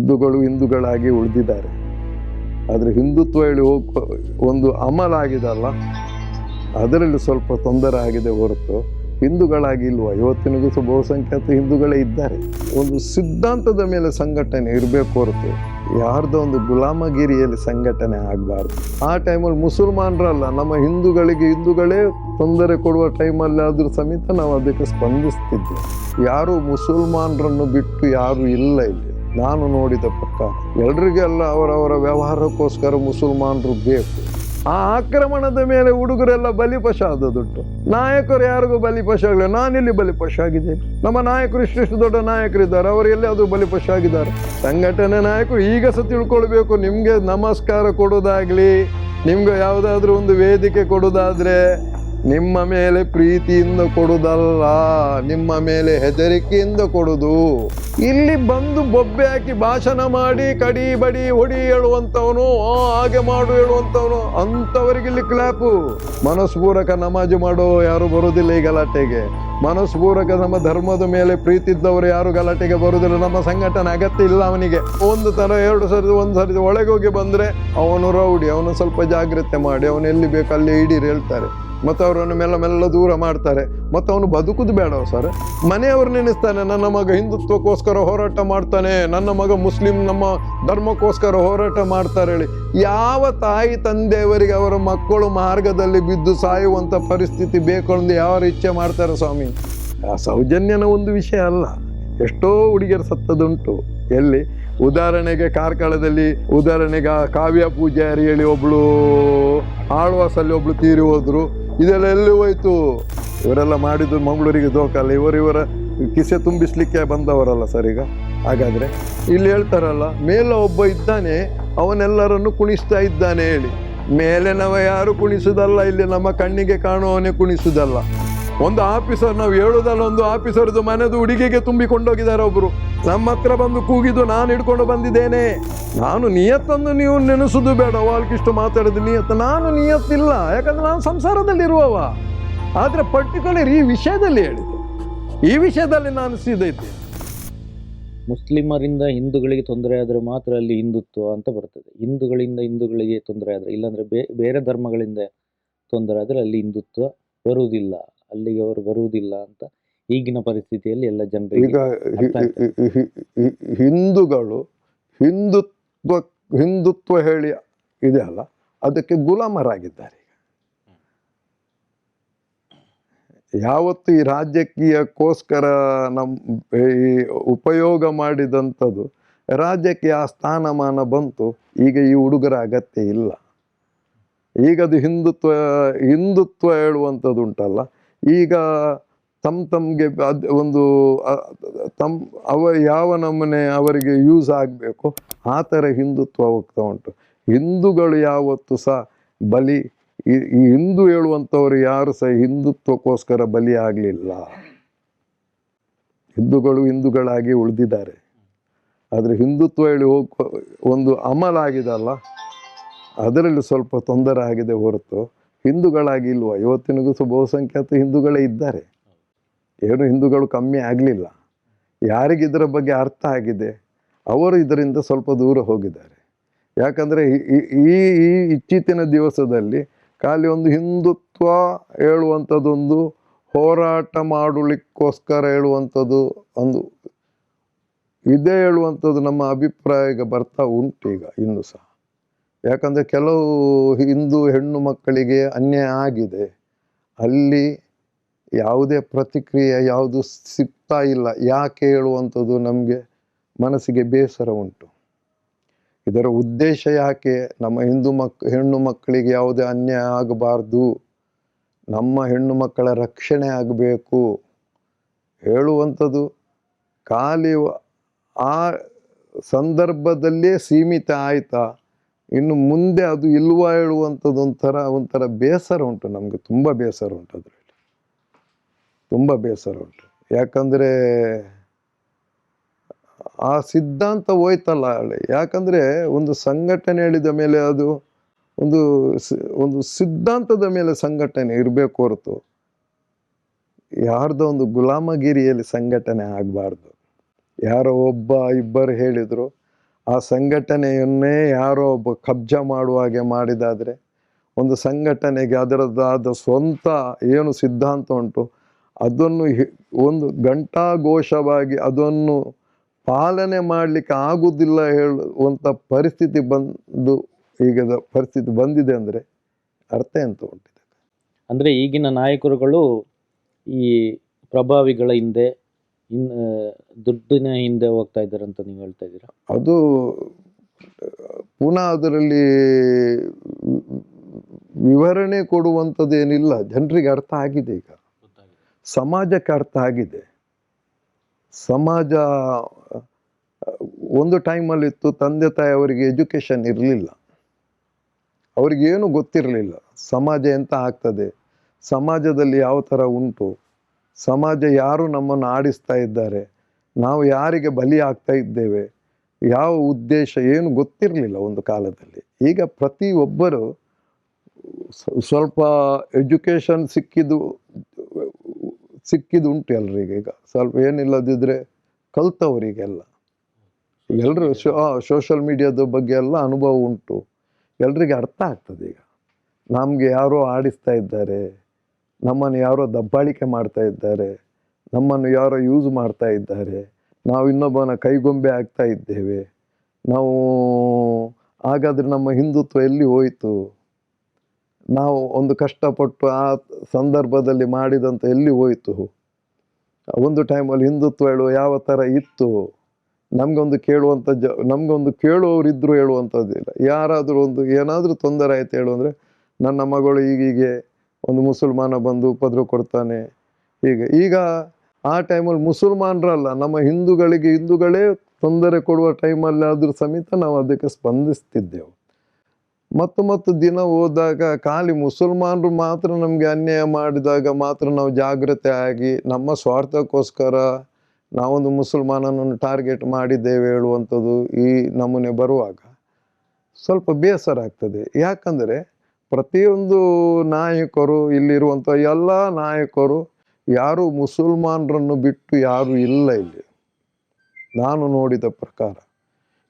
ಹಿಂದೂಗಳು ಹಿಂದೂಗಳಾಗಿ ಉಳಿದಿದ್ದಾರೆ. ಆದರೆ ಹಿಂದುತ್ವ ಹೇಳಿ ಒಂದು ಅಮಲಾಗಿದಲ್ಲ, ಅದರಲ್ಲಿ ಸ್ವಲ್ಪ ತೊಂದರೆ ಆಗಿದೆ ಹೊರತು ಹಿಂದೂಗಳಾಗಿ ಇಲ್ವಾ. ಇವತ್ತಿನಿಗೂ ಸಹ ಬಹುಸಂಖ್ಯಾತ ಹಿಂದೂಗಳೇ ಇದ್ದಾರೆ. ಒಂದು ಸಿದ್ಧಾಂತದ ಮೇಲೆ ಸಂಘಟನೆ ಇರಬೇಕು ಹೊರತು ಯಾರ್ದೋ ಒಂದು ಗುಲಾಮಗಿರಿಯಲ್ಲಿ ಸಂಘಟನೆ ಆಗಬಾರ್ದು. ಆ ಟೈಮಲ್ಲಿ ಮುಸಲ್ಮಾನರಲ್ಲ, ನಮ್ಮ ಹಿಂದೂಗಳೇ ತೊಂದರೆ ಕೊಡುವ ಟೈಮಲ್ಲಿ ಆದರೂ ಸಮೇತ ನಾವು ಅದಕ್ಕೆ ಸ್ಪಂದಿಸ್ತಿದ್ವಿ. ಯಾರು ಮುಸಲ್ಮಾನರನ್ನು ಬಿಟ್ಟು ಯಾರು ಇಲ್ಲ ಇಲ್ಲಿ. ನಾನು ನೋಡಿದ ಪ್ರಕಾರ ಎಲ್ರಿಗೆಲ್ಲ ಅವರವರ ವ್ಯವಹಾರಕ್ಕೋಸ್ಕರ ಮುಸಲ್ಮಾನರು ಬೇಕು. ಆ ಆಕ್ರಮಣದ ಮೇಲೆ ಹುಡುಗರೆಲ್ಲ ಬಲಿಪಶಾದದುಂಟು. ನಾಯಕರು ಯಾರಿಗೂ ಬಲಿಪಶ ಆಗಲಿಲ್ಲ. ನಾನಿಲ್ಲಿ ಬಲಿಪಶ ಆಗಿದ್ದೇನೆ. ನಮ್ಮ ನಾಯಕರು ಇಷ್ಟು ದೊಡ್ಡ ನಾಯಕರಿದ್ದಾರೆ, ಅವರು ಎಲ್ಲಿಯಾದರೂ ಬಲಿಪಶ ಆಗಿದ್ದಾರೆ. ಸಂಘಟನೆ ನಾಯಕರು ಈಗ ಸಹ ತಿಳ್ಕೊಳ್ಬೇಕು. ನಿಮಗೆ ನಮಸ್ಕಾರ ಕೊಡೋದಾಗ್ಲಿ, ನಿಮ್ಗೆ ಯಾವುದಾದ್ರೂ ಒಂದು ವೇದಿಕೆ ಕೊಡೋದಾದ್ರೆ ನಿಮ್ಮ ಮೇಲೆ ಪ್ರೀತಿಯಿಂದ ಕೊಡುದಲ್ಲ, ನಿಮ್ಮ ಮೇಲೆ ಹೆದರಿಕೆಯಿಂದ ಕೊಡುದು. ಇಲ್ಲಿ ಬಂದು ಬೊಬ್ಬೆ ಹಾಕಿ ಭಾಷಣ ಮಾಡಿ ಕಡಿ ಬಡಿ ಹೊಡಿ ಹೇಳುವಂಥವನು, ಹಾಗೆ ಮಾಡು ಹೇಳುವಂಥವನು, ಅಂಥವರಿಗೆ ಇಲ್ಲಿ ಕ್ಲಾಪು. ಮನಸ್ಪೂರ್ವಕ ನಮಾಜು ಮಾಡೋ ಯಾರು ಬರುವುದಿಲ್ಲ ಈ ಗಲಾಟೆಗೆ. ಮನಸ್ಪೂರ್ವಕ ನಮ್ಮ ಧರ್ಮದ ಮೇಲೆ ಪ್ರೀತಿ ಇದ್ದವರು ಯಾರು ಗಲಾಟೆಗೆ ಬರುವುದಿಲ್ಲ. ನಮ್ಮ ಸಂಘಟನೆ ಅಗತ್ಯ ಇಲ್ಲ ಅವನಿಗೆ. ಒಂದು ತರ ಎರಡು ಸರಿ ಒಂದು ಸರಿ ಒಳಗೆ ಹೋಗಿ ಬಂದರೆ ಅವನು ರೌಡಿ, ಅವನು ಸ್ವಲ್ಪ ಜಾಗ್ರತೆ ಮಾಡಿ ಅವನು ಎಲ್ಲಿ ಬೇಕು ಅಲ್ಲಿ ಹಿಡೀರಿ ಹೇಳ್ತಾರೆ. ಮತ್ತು ಅವರನ್ನು ಮೆಲ್ಲ ದೂರ ಮಾಡ್ತಾರೆ. ಮತ್ತು ಅವನು ಬದುಕುದು ಬೇಡ ಸರ್. ಮನೆಯವರು ನೆನೆಸ್ತಾನೆ, ನನ್ನ ಮಗ ಹಿಂದುತ್ವಕ್ಕೋಸ್ಕರ ಹೋರಾಟ ಮಾಡ್ತಾನೆ, ನನ್ನ ಮಗ ಮುಸ್ಲಿಂ ನಮ್ಮ ಧರ್ಮಕ್ಕೋಸ್ಕರ ಹೋರಾಟ ಮಾಡ್ತಾರೆ ಹೇಳಿ. ಯಾವ ತಾಯಿ ತಂದೆಯವರಿಗೆ ಅವರ ಮಕ್ಕಳು ಮಾರ್ಗದಲ್ಲಿ ಬಿದ್ದು ಸಾಯುವಂಥ ಪರಿಸ್ಥಿತಿ ಬೇಕು ಎಂದು ಯಾರು ಇಚ್ಛೆ ಮಾಡ್ತಾರೆ ಸ್ವಾಮಿ? ಆ ಸೌಜನ್ಯನ ಒಂದು ವಿಷಯ ಅಲ್ಲ. ಎಷ್ಟೋ ಹುಡುಗಿಯರು ಸತ್ತದುಂಟು. ಎಲ್ಲಿ ಉದಾಹರಣೆಗೆ ಕಾರ್ಕಳದಲ್ಲಿ ಉದಾಹರಣೆಗೆ ಕಾವ್ಯ ಪೂಜಾರಿ ಹೇಳಿ ಒಬ್ಳು, ಆಳ್ವಾಸಲ್ಲಿ ಒಬ್ಳು ತೀರಿ ಹೋದ್ರು. ಇದೆಲ್ಲ ಎಲ್ಲಿ ಹೋಯ್ತು? ಇವರೆಲ್ಲ ಮಾಡಿದ್ದು ಮಂಗಳೂರಿಗೆ ದೋಖಲ್ಲ. ಇವರ ಕಿಸೆ ತುಂಬಿಸ್ಲಿಕ್ಕೆ ಬಂದವರಲ್ಲ ಸರ್ ಈಗ. ಹಾಗಾದ್ರೆ ಇಲ್ಲಿ ಹೇಳ್ತಾರಲ್ಲ, ಮೇಲೆ ಒಬ್ಬ ಇದ್ದಾನೆ ಅವನೆಲ್ಲರನ್ನು ಕುಣಿಸ್ತಾ ಇದ್ದಾನೆ ಹೇಳಿ. ಮೇಲೆ ನಾವು ಯಾರು ಕುಣಿಸುದಲ್ಲ, ಇಲ್ಲಿ ನಮ್ಮ ಕಣ್ಣಿಗೆ ಕಾಣುವವನೇ ಕುಣಿಸುದಲ್ಲ. ಒಂದು ಆಫೀಸರ್, ನಾವು ಹೇಳುದಲ್ಲ, ಒಂದು ಆಫೀಸರ್ದು ಮನೆದು ಹುಡುಗಿಗೆ ತುಂಬಿಕೊಂಡೋಗಿದ್ದಾರೆ ಒಬ್ರು. ನಮ್ಮ ಹತ್ರ ಬಂದು ಕೂಗಿದ್ದು ನಾನು ಹಿಡ್ಕೊಂಡು ಬಂದಿದ್ದೇನೆ. ನಾನು ನಿಯತ್ತನ್ನು ನೀವು ನೆನೆಸುದು ಬೇಡ. ವಾಲ್ಕಿಷ್ಟು ಮಾತಾಡಿದ ನಿಯತ್ತು, ನಾನು ನಿಯತ್ತಿಲ್ಲ. ಯಾಕಂದ್ರೆ ನಾನು ಸಂಸಾರದಲ್ಲಿ ಇರುವವ. ಆದರೆ ಪರ್ಟಿಕ್ಯುಲರ್ ಈ ವಿಷಯದಲ್ಲಿ ಹೇಳಿದೆ, ಈ ವಿಷಯದಲ್ಲಿ ನಾನು ಸೀದೈತೆ. ಮುಸ್ಲಿಮರಿಂದ ಹಿಂದೂಗಳಿಗೆ ತೊಂದರೆ ಆದರೆ ಮಾತ್ರ ಅಲ್ಲಿ ಹಿಂದುತ್ವ ಅಂತ ಬರ್ತದೆ. ಹಿಂದೂಗಳಿಂದ ಹಿಂದೂಗಳಿಗೆ ತೊಂದರೆ ಆದರೆ, ಇಲ್ಲಾಂದ್ರೆ ಬೇರೆ ಧರ್ಮಗಳಿಂದ ತೊಂದರೆ ಆದರೆ ಅಲ್ಲಿ ಹಿಂದುತ್ವ ಬರುವುದಿಲ್ಲ, ಅಲ್ಲಿಗೆ ಅವರು ಬರುವುದಿಲ್ಲ ಅಂತ ಈಗಿನ ಪರಿಸ್ಥಿತಿಯಲ್ಲಿ ಎಲ್ಲ ಜನರಿಗೆ. ಈಗ ಹಿಂದೂಗಳು ಹಿಂದುತ್ವ ಹೇಳಿ ಇದೆ ಅಲ್ಲ, ಅದಕ್ಕೆ ಗುಲಾಮರಾಗಿದ್ದಾರೆ. ಯಾವತ್ತು ಈ ರಾಜಕೀಯಕ್ಕೋಸ್ಕರ ಈ ಉಪಯೋಗ ಮಾಡಿದಂಥದ್ದು ರಾಜ್ಯಕ್ಕೆ ಆ ಸ್ಥಾನಮಾನ ಬಂತು. ಈಗ ಈ ಹುಡುಗರ ಅಗತ್ಯ ಇಲ್ಲ. ಈಗದು ಹಿಂದುತ್ವ ಹೇಳುವಂಥದ್ದು ಉಂಟಲ್ಲ, ಈಗ ತಮ್ಗೆ ಒಂದು ಯಾವ ನಮೂನೆ ಅವರಿಗೆ ಯೂಸ್ ಆಗಬೇಕು ಆ ಥರ ಹಿಂದುತ್ವ ಹೋಗ್ತಾ ಉಂಟು. ಹಿಂದೂಗಳು ಯಾವತ್ತು ಸಹ ಈ ಹಿಂದೂ ಹೇಳುವಂಥವ್ರು ಯಾರು ಸಹ ಹಿಂದುತ್ವಕ್ಕೋಸ್ಕರ ಬಲಿ ಆಗಲಿಲ್ಲ. ಹಿಂದೂಗಳು ಹಿಂದೂಗಳಾಗಿ ಉಳಿದಿದ್ದಾರೆ. ಆದರೆ ಹಿಂದುತ್ವ ಹೇಳಿ ಒಂದು ಅಮಲಾಗಿದಲ್ಲ, ಅದರಲ್ಲಿ ಸ್ವಲ್ಪ ತೊಂದರೆ ಆಗಿದೆ ಹೊರತು ಹಿಂದೂಗಳಾಗಿ ಇಲ್ವಾ. ಇವತ್ತಿನಿಗೂ ಸಹ ಬಹುಸಂಖ್ಯಾತ ಹಿಂದೂಗಳೇ ಇದ್ದಾರೆ. ಏನು ಹಿಂದೂಗಳು ಕಮ್ಮಿ ಆಗಲಿಲ್ಲ. ಯಾರಿಗಿದರ ಬಗ್ಗೆ ಅರ್ಥ ಆಗಿದೆ ಅವರು ಇದರಿಂದ ಸ್ವಲ್ಪ ದೂರ ಹೋಗಿದ್ದಾರೆ. ಯಾಕಂದರೆ ಈ ಇತ್ತೀಚಿನ ದಿವಸದಲ್ಲಿ ಖಾಲಿ ಒಂದು ಹಿಂದುತ್ವ ಹೇಳುವಂಥದ್ದೊಂದು ಹೋರಾಟ ಮಾಡಲಿಕ್ಕೋಸ್ಕರ ಹೇಳುವಂಥದ್ದು ಒಂದು ಇದೇ ಹೇಳುವಂಥದ್ದು ನಮ್ಮ ಅಭಿಪ್ರಾಯ ಬರ್ತಾ ಉಂಟು ಈಗ ಇನ್ನೂ ಸಹ. ಯಾಕಂದರೆ ಕೆಲವು ಹಿಂದೂ ಹೆಣ್ಣು ಮಕ್ಕಳಿಗೆ ಅನ್ಯಾಯ ಆಗಿದೆ. ಅಲ್ಲಿ ಯಾವುದೇ ಪ್ರತಿಕ್ರಿಯೆ ಯಾವುದು ಸಿಗ್ತಾ ಇಲ್ಲ. ಯಾಕೆ ಹೇಳುವಂಥದ್ದು ನಮಗೆ ಮನಸ್ಸಿಗೆ ಬೇಸರ ಉಂಟು. ಇದರ ಉದ್ದೇಶ ಯಾಕೆ? ನಮ್ಮ ಹೆಣ್ಣು ಮಕ್ಕಳಿಗೆ ಯಾವುದೇ ಅನ್ಯಾಯ ಆಗಬಾರ್ದು, ನಮ್ಮ ಹೆಣ್ಣು ಮಕ್ಕಳ ರಕ್ಷಣೆ ಆಗಬೇಕು ಹೇಳುವಂಥದ್ದು ಖಾಲಿ ಆ ಸಂದರ್ಭದಲ್ಲೇ ಸೀಮಿತ ಆಯ್ತಾ? ಇನ್ನು ಮುಂದೆ ಅದು ಇಲ್ವಾ ಹೇಳುವಂಥದ್ದು ಒಂಥರ ಬೇಸರ ಉಂಟು. ನಮಗೆ ತುಂಬ ಬೇಸರ ಉಂಟು, ಅದರಲ್ಲಿ ತುಂಬ ಬೇಸರ ಉಂಟು. ಯಾಕಂದರೆ ಆ ಸಿದ್ಧಾಂತ ಹೋಯ್ತಲ್ಲ. ಯಾಕಂದರೆ ಒಂದು ಸಂಘಟನೆ ಹೇಳಿದ ಮೇಲೆ ಅದು ಒಂದು ಸಿದ್ಧಾಂತದ ಮೇಲೆ ಸಂಘಟನೆ ಇರಬೇಕು ಹೊರತು ಯಾರ್ದೋ ಒಂದು ಗುಲಾಮಗಿರಿಯಲ್ಲಿ ಸಂಘಟನೆ ಆಗಬಾರ್ದು. ಯಾರೋ ಒಬ್ಬ ಇಬ್ಬರು ಹೇಳಿದರು, ಆ ಸಂಘಟನೆಯನ್ನೇ ಯಾರೋ ಒಬ್ಬ ಕಬ್ಜಾ ಮಾಡುವ ಹಾಗೆ ಮಾಡಿದಾದರೆ, ಒಂದು ಸಂಘಟನೆಗೆ ಅದರದ್ದಾದ ಸ್ವಂತ ಏನು ಸಿದ್ಧಾಂತ ಉಂಟು ಅದನ್ನು ಒಂದು ಘಂಟಾಘೋಷವಾಗಿ ಅದನ್ನು ಪಾಲನೆ ಮಾಡಲಿಕ್ಕೆ ಆಗುವುದಿಲ್ಲ ಹೇಳುವಂಥ ಪರಿಸ್ಥಿತಿ ಈಗದ ಪರಿಸ್ಥಿತಿ ಬಂದಿದೆ ಅಂದರೆ ಅರ್ಥ ಎಂತ ಉಂಟಿದೆ. ಅಂದರೆ ಈಗಿನ ನಾಯಕರುಗಳು ಈ ಪ್ರಭಾವಿಗಳ ಹಿಂದೆ ದುಡ್ಡಿನ ಹಿಂದೆ ಹೋಗ್ತಾ ಇದ್ದಾರೆ ಅಂತ ನೀವು ಹೇಳ್ತಾ ಇದ್ದೀರಾ? ಅದು ಪುನಃ ಅದರಲ್ಲಿ ವಿವರಣೆ ಕೊಡುವಂಥದ್ದೇನಿಲ್ಲ, ಜನರಿಗೆ ಅರ್ಥ ಆಗಿದೆ. ಈಗ ಸಮಾಜಕ್ಕೆ ಅರ್ಥ ಆಗಿದೆ. ಸಮಾಜ ಒಂದು ಟೈಮಲ್ಲಿತ್ತು, ತಂದೆ ತಾಯಿ ಅವರಿಗೆ ಎಜುಕೇಷನ್ ಇರಲಿಲ್ಲ, ಅವರಿಗೇನು ಗೊತ್ತಿರಲಿಲ್ಲ ಸಮಾಜ ಎಂತ ಆಗ್ತದೆ, ಸಮಾಜದಲ್ಲಿ ಯಾವ ಥರ ಉಂಟು, ಸಮಾಜ ಯಾರು ನಮ್ಮನ್ನು ಆಡಿಸ್ತಾ ಇದ್ದಾರೆ, ನಾವು ಯಾರಿಗೆ ಬಲಿ ಆಗ್ತಾ ಇದ್ದೇವೆ, ಯಾವ ಉದ್ದೇಶ ಏನು ಗೊತ್ತಿರಲಿಲ್ಲ ಒಂದು ಕಾಲದಲ್ಲಿ. ಈಗ ಪ್ರತಿಯೊಬ್ಬರು ಸ್ವಲ್ಪ ಎಜುಕೇಷನ್ ಸಿಕ್ಕಿದ್ದು ಉಂಟು ಎಲ್ರಿಗೆ. ಈಗ ಸ್ವಲ್ಪ ಏನಿಲ್ಲದಿದ್ದರೆ ಕಲ್ತವರಿಗೆಲ್ಲ ಎಲ್ಲರೂ ಸೋಷಲ್ ಮೀಡಿಯಾದ ಬಗ್ಗೆ ಎಲ್ಲ ಅನುಭವ ಉಂಟು, ಎಲ್ರಿಗೆ ಅರ್ಥ ಆಗ್ತದೆ. ಈಗ ನಮಗೆ ಯಾರೋ ಆಡಿಸ್ತಾ ಇದ್ದಾರೆ, ನಮ್ಮನ್ನು ಯಾರೋ ದಬ್ಬಾಳಿಕೆ ಮಾಡ್ತಾ ಇದ್ದಾರೆ, ನಮ್ಮನ್ನು ಯಾರೋ ಯೂಸ್ ಮಾಡ್ತಾ ಇದ್ದಾರೆ, ನಾವು ಇನ್ನೊಬ್ಬನ ಕೈಗೊಂಬೆ ಆಗ್ತಾ ಇದ್ದೇವೆ, ನಾವು ಹಾಗಾದರೆ ನಮ್ಮ ಹಿಂದುತ್ವ ಎಲ್ಲಿ ಹೋಯಿತು, ನಾವು ಒಂದು ಕಷ್ಟಪಟ್ಟು ಆ ಸಂದರ್ಭದಲ್ಲಿ ಮಾಡಿದಂಥ ಎಲ್ಲಿ ಹೋಯಿತು, ಒಂದು ಟೈಮಲ್ಲಿ ಹಿಂದುತ್ವ ಹೇಳುವ ಯಾವ ಥರ ಇತ್ತು, ನಮಗೊಂದು ಕೇಳುವವರಿದ್ದರೂ ಹೇಳುವಂಥದ್ದಿಲ್ಲ. ಯಾರಾದರೂ ಒಂದು ಏನಾದರೂ ತೊಂದರೆ ಆಯ್ತು ಹೇಳು ಅಂದರೆ, ನನ್ನ ಮಗಳು ಹೀಗೀಗೆ ಒಂದು ಮುಸಲ್ಮಾನ ಬಂದು ಉಪದ್ರ ಕೊಡ್ತಾನೆ ಹೀಗೆ. ಈಗ ಆ ಟೈಮಲ್ಲಿ ಮುಸಲ್ಮಾನರಲ್ಲ, ನಮ್ಮ ಹಿಂದೂಗಳೇ ತೊಂದರೆ ಕೊಡುವ ಟೈಮಲ್ಲಿ ಆದರೂ ಸಮೇತ ನಾವು ಅದಕ್ಕೆ ಸ್ಪಂದಿಸ್ತಿದ್ದೆವು. ಮತ್ತು ದಿನ ಹೋದಾಗ ಖಾಲಿ ಮುಸಲ್ಮಾನರು ಮಾತ್ರ ನಮಗೆ ಅನ್ಯಾಯ ಮಾಡಿದಾಗ ಮಾತ್ರ ನಾವು ಜಾಗ್ರತೆ ಆಗಿ ನಮ್ಮ ಸ್ವಾರ್ಥಕ್ಕೋಸ್ಕರ ನಾವೊಂದು ಮುಸಲ್ಮಾನನನ್ನು ಟಾರ್ಗೆಟ್ ಮಾಡಿದ್ದೇವೆ ಹೇಳುವಂಥದ್ದು ಈ ನಮೂನೆ ಬರುವಾಗ ಸ್ವಲ್ಪ ಬೇಸರ ಆಗ್ತದೆ. ಯಾಕಂದರೆ ಪ್ರತಿಯೊಂದು ನಾಯಕರು, ಇಲ್ಲಿರುವಂಥ ಎಲ್ಲ ನಾಯಕರು ಯಾರು ಮುಸಲ್ಮಾನರನ್ನು ಬಿಟ್ಟು ಯಾರೂ ಇಲ್ಲ ಇಲ್ಲಿ. ನಾನು ನೋಡಿದ ಪ್ರಕಾರ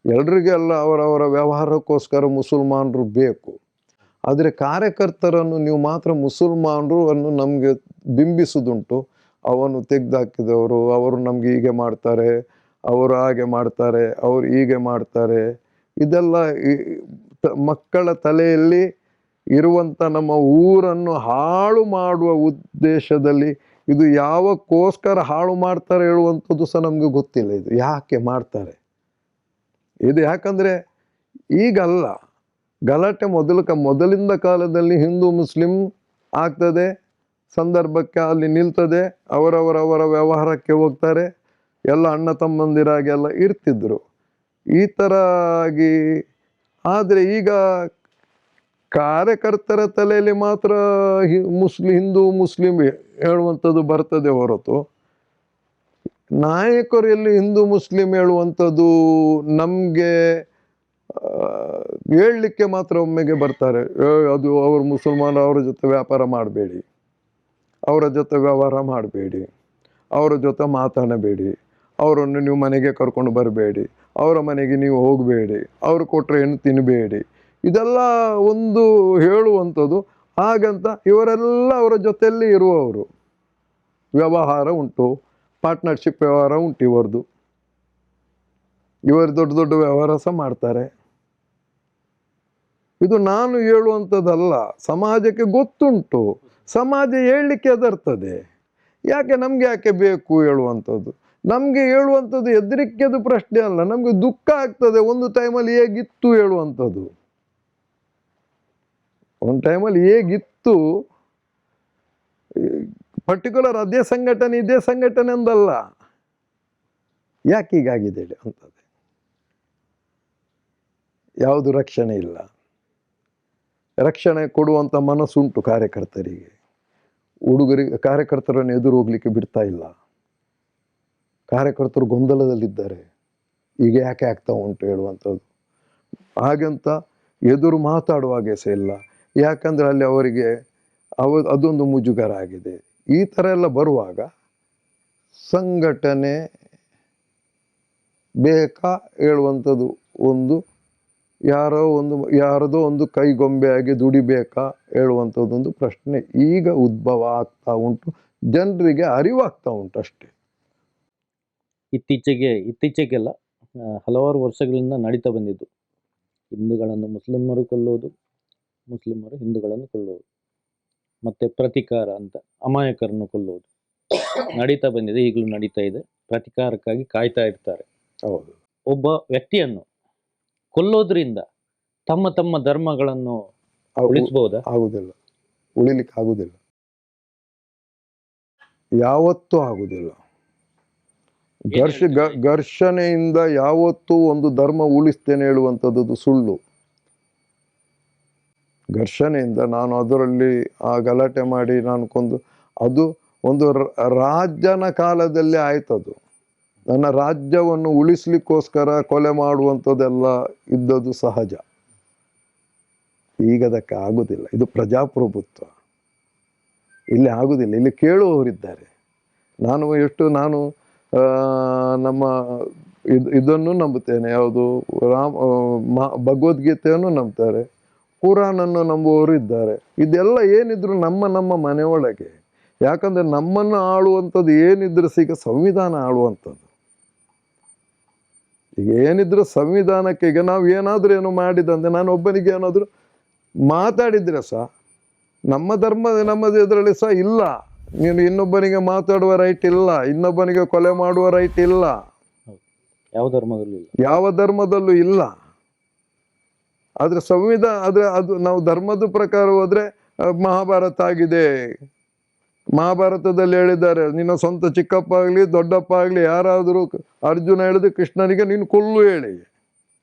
ಎಲ್ರಿಗೆಲ್ಲ ಅವರವರ ವ್ಯವಹಾರಕ್ಕೋಸ್ಕರ ಮುಸಲ್ಮಾನರು ಬೇಕು. ಆದರೆ ಕಾರ್ಯಕರ್ತರನ್ನು ನೀವು ಮಾತ್ರ ಮುಸಲ್ಮಾನರು ಅನ್ನು ನಮಗೆ ಬಿಂಬಿಸುವುದುಂಟು. ಅವನು ತೆಗೆದುಹಾಕಿದವರು, ಅವರು ನಮಗೆ ಹೀಗೆ ಮಾಡ್ತಾರೆ, ಅವರು ಹಾಗೆ ಮಾಡ್ತಾರೆ, ಅವರು ಹೀಗೆ ಮಾಡ್ತಾರೆ, ಇದೆಲ್ಲ ಮಕ್ಕಳ ತಲೆಯಲ್ಲಿ ಇರುವಂಥ ನಮ್ಮ ಊರನ್ನು ಹಾಳು ಮಾಡುವ ಉದ್ದೇಶದಲ್ಲಿ ಇದು ಯಾವಕ್ಕೋಸ್ಕರ ಹಾಳು ಮಾಡ್ತಾರೆ ಹೇಳುವಂಥದ್ದು ಸಹ ನಮಗೆ ಗೊತ್ತಿಲ್ಲ. ಇದು ಯಾಕೆ ಮಾಡ್ತಾರೆ ಇದು? ಯಾಕಂದರೆ ಈಗಲ್ಲ, ಗಲಾಟೆ ಮೊದಲಿಂದ ಕಾಲದಲ್ಲಿ ಹಿಂದೂ ಮುಸ್ಲಿಂ ಆಗ್ತದೆ, ಸಂದರ್ಭಕ್ಕೆ ಅಲ್ಲಿ ನಿಲ್ತದೆ, ಅವರವರ ವ್ಯವಹಾರಕ್ಕೆ ಹೋಗ್ತಾರೆ, ಎಲ್ಲ ಅಣ್ಣ ತಮ್ಮಂದಿರಾಗೆಲ್ಲ ಇರ್ತಿದ್ರು ಈ ಥರ ಆಗಿ. ಆದರೆ ಈಗ ಕಾರ್ಯಕರ್ತರ ತಲೆಯಲ್ಲಿ ಮಾತ್ರ ಹಿಂದೂ ಮುಸ್ಲಿಂ ಹೇಳುವಂಥದ್ದು ಬರ್ತದೆ ಹೊರತು ನಾಯಕರು ಎಲ್ಲಿ ಹಿಂದೂ ಮುಸ್ಲಿಂ ಹೇಳುವಂಥದ್ದು ನಮಗೆ ಹೇಳಲಿಕ್ಕೆ ಮಾತ್ರ ಒಮ್ಮೆಗೆ ಬರ್ತಾರೆ. ಅದು ಅವರು ಮುಸಲ್ಮಾನ, ಅವರ ಜೊತೆ ವ್ಯಾಪಾರ ಮಾಡಬೇಡಿ, ಅವರ ಜೊತೆ ವ್ಯವಹಾರ ಮಾಡಬೇಡಿ, ಅವರ ಜೊತೆ ಮಾತಾಡಬೇಡಿ, ಅವರನ್ನು ನೀವು ಮನೆಗೆ ಕರ್ಕೊಂಡು ಬರಬೇಡಿ, ಅವರ ಮನೆಗೆ ನೀವು ಹೋಗಬೇಡಿ, ಅವರು ಕೊಟ್ಟರೆ ಏನು ತಿನ್ನಬೇಡಿ, ಇದೆಲ್ಲ ಒಂದು ಹೇಳುವಂಥದ್ದು. ಹಾಗಂತ ಇವರೆಲ್ಲ ಅವರ ಜೊತೆಯಲ್ಲಿ ಇರುವವರು, ವ್ಯವಹಾರ ಉಂಟು, ಪಾರ್ಟ್ನರ್ಶಿಪ್ ವ್ಯವಹಾರ ಉಂಟು ಇವರು ದೊಡ್ಡ ವ್ಯವಹಾರ ಸಹ ಮಾಡ್ತಾರೆ. ಇದು ನಾನು ಹೇಳುವಂಥದ್ದಲ್ಲ, ಸಮಾಜಕ್ಕೆ ಗೊತ್ತುಂಟು, ಸಮಾಜ ಹೇಳಲಿಕ್ಕೆ ಹೆದರ್ತದೆ. ನಮಗೆ ಯಾಕೆ ಬೇಕು ಹೇಳುವಂಥದ್ದು? ನಮಗೆ ಹೇಳುವಂಥದ್ದು ಹೆದರಿಕೆದು ಪ್ರಶ್ನೆ ಅಲ್ಲ, ನಮಗೆ ದುಃಖ ಆಗ್ತದೆ. ಒಂದು ಟೈಮಲ್ಲಿ ಹೇಗಿತ್ತು ಹೇಳುವಂಥದ್ದು, ಒಂದು ಟೈಮಲ್ಲಿ ಹೇಗಿತ್ತು, ಪರ್ಟಿಕ್ಯುಲರ್ ಇದೇ ಸಂಘಟನೆ ಅಂದಲ್ಲ, ಯಾಕೆ ಹೀಗಾಗಿದೆ ಹೇಳಿ ಅಂತದ್ದು. ಯಾವುದು ರಕ್ಷಣೆ ಇಲ್ಲ, ರಕ್ಷಣೆ ಕೊಡುವಂಥ ಮನಸ್ಸುಂಟು ಕಾರ್ಯಕರ್ತರಿಗೆ. ಕಾರ್ಯಕರ್ತರನ್ನು ಎದುರು ಹೋಗ್ಲಿಕ್ಕೆ ಬಿಡ್ತಾ ಇಲ್ಲ, ಕಾರ್ಯಕರ್ತರು ಗೊಂದಲದಲ್ಲಿದ್ದಾರೆ, ಈಗ ಯಾಕೆ ಆಗ್ತಾ ಉಂಟು ಹೇಳುವಂಥದ್ದು. ಹಾಗಂತ ಎದುರು ಮಾತಾಡುವಾಗೆ ಸಹ ಇಲ್ಲ, ಯಾಕಂದರೆ ಅಲ್ಲಿ ಅವರಿಗೆ ಅದೊಂದು ಮುಜುಗರ ಆಗಿದೆ. ಈ ಥರ ಎಲ್ಲ ಬರುವಾಗ ಸಂಘಟನೆ ಬೇಕಾ ಹೇಳುವಂಥದ್ದು ಒಂದು, ಯಾರದೋ ಒಂದು ಕೈಗೊಂಬೆಯಾಗಿ ದುಡಿಬೇಕಾ ಹೇಳುವಂಥದ್ದೊಂದು ಪ್ರಶ್ನೆ ಈಗ ಉದ್ಭವ ಆಗ್ತಾ ಉಂಟು, ಜನರಿಗೆ ಅರಿವಾಗ್ತಾ ಉಂಟು ಅಷ್ಟೇ. ಇತ್ತೀಚೆಗೆಲ್ಲ ಹಲವಾರು ವರ್ಷಗಳಿಂದ ನಡೀತಾ ಬಂದಿದ್ದು, ಹಿಂದೂಗಳನ್ನು ಮುಸ್ಲಿಮರು ಕೊಲ್ಲೋದು, ಮುಸ್ಲಿಮರು ಹಿಂದೂಗಳನ್ನು ಕೊಲ್ಲೋದು, ಮತ್ತೆ ಪ್ರತಿಕಾರ ಅಂತ ಅಮಾಯಕರನ್ನು ಕೊಲ್ಲೋದು ನಡೀತಾ ಬಂದಿದೆ, ಈಗಲೂ ನಡೀತಾ ಇದೆ. ಪ್ರತಿಕಾರಕ್ಕಾಗಿ ಕಾಯ್ತಾ ಇರ್ತಾರೆ. ಹೌದು. ಒಬ್ಬ ವ್ಯಕ್ತಿಯನ್ನು ಕೊಲ್ಲೋದ್ರಿಂದ ತಮ್ಮ ತಮ್ಮ ಧರ್ಮಗಳನ್ನು ಉಳಿಸಬಹುದಾ? ಆಗುದಿಲ್ಲ, ಉಳಿಲಿಕ್ಕೆ ಆಗುದಿಲ್ಲ, ಯಾವತ್ತೂ ಆಗುದಿಲ್ಲ. ಘರ್ಷಣೆಯಿಂದ ಯಾವತ್ತೂ ಒಂದು ಧರ್ಮ ಉಳಿಸ್ತೇನೆ ಹೇಳುವಂಥದ್ದು ಸುಳ್ಳು. ಘರ್ಷಣೆಯಿಂದ ನಾನು ಅದರಲ್ಲಿ ಆ ಗಲಾಟೆ ಮಾಡಿ ನಾನು ಕೊಂದು, ಅದು ಒಂದು ರಾಜನ ಕಾಲದಲ್ಲಿ ಆಯ್ತದು. ನನ್ನ ರಾಜ್ಯವನ್ನು ಉಳಿಸ್ಲಿಕ್ಕೋಸ್ಕರ ಕೊಲೆ ಮಾಡುವಂಥದ್ದೆಲ್ಲ ಇದ್ದದ್ದು ಸಹಜ. ಈಗ ಅದಕ್ಕೆ ಆಗುದಿಲ್ಲ. ಇದು ಪ್ರಜಾಪ್ರಭುತ್ವ, ಇಲ್ಲಿ ಆಗುದಿಲ್ಲ. ಇಲ್ಲಿ ಕೇಳುವವರಿದ್ದಾರೆ. ನಾನು ನಮ್ಮ ಇದನ್ನು ನಂಬುತ್ತೇನೆ, ಯಾವುದು ಭಗವದ್ಗೀತೆಯನ್ನು ನಂಬ್ತಾರೆ, ಕುರಾನನ್ನು ನಂಬುವವರು ಇದ್ದಾರೆ. ಇದೆಲ್ಲ ಏನಿದ್ರು ನಮ್ಮ ಮನೆಯೊಳಗೆ. ಯಾಕಂದ್ರೆ ನಮ್ಮನ್ನು ಆಳುವಂಥದ್ದು ಏನಿದ್ರು ಈಗ ಸಂವಿಧಾನ ಆಳುವಂಥದ್ದು. ಈಗ ಏನಿದ್ರು ಸಂವಿಧಾನಕ್ಕೆ, ಈಗ ನಾವು ಏನಾದರೂ ಏನು ಮಾಡಿದಂತೆ, ನಾನು ಒಬ್ಬನಿಗೆ ಏನಾದರೂ ಮಾತಾಡಿದ್ರೆ ಸಹ ನಮ್ಮ ಧರ್ಮ ನಮ್ಮದು ಇದರಲ್ಲಿ ಸಹ ಇಲ್ಲ, ನೀನು ಇನ್ನೊಬ್ಬನಿಗೆ ಮಾತಾಡುವ ರೈಟ್ ಇಲ್ಲ, ಇನ್ನೊಬ್ಬನಿಗೆ ಕೊಲೆ ಮಾಡುವ ರೈಟ್ ಇಲ್ಲ, ಯಾವ ಧರ್ಮದಲ್ಲೂ ಇಲ್ಲ. ಆದ್ರೆ ಅದು ನಾವು ಧರ್ಮದ ಪ್ರಕಾರ ಹೋದ್ರೆ ಮಹಾಭಾರತ ಆಗಿದೆ. ಮಹಾಭಾರತದಲ್ಲಿ ಹೇಳಿದ್ದಾರೆ, ನಿನ್ನ ಸ್ವಂತ ಚಿಕ್ಕಪ್ಪ ಆಗಲಿ ದೊಡ್ಡಪ್ಪ ಆಗಲಿ ಯಾರಾದರೂ ಅರ್ಜುನ ಹೇಳಿದ್ರೆ ಕೃಷ್ಣನಿಗೆ ನೀನು ಕೊಲ್ಲು ಹೇಳಿ.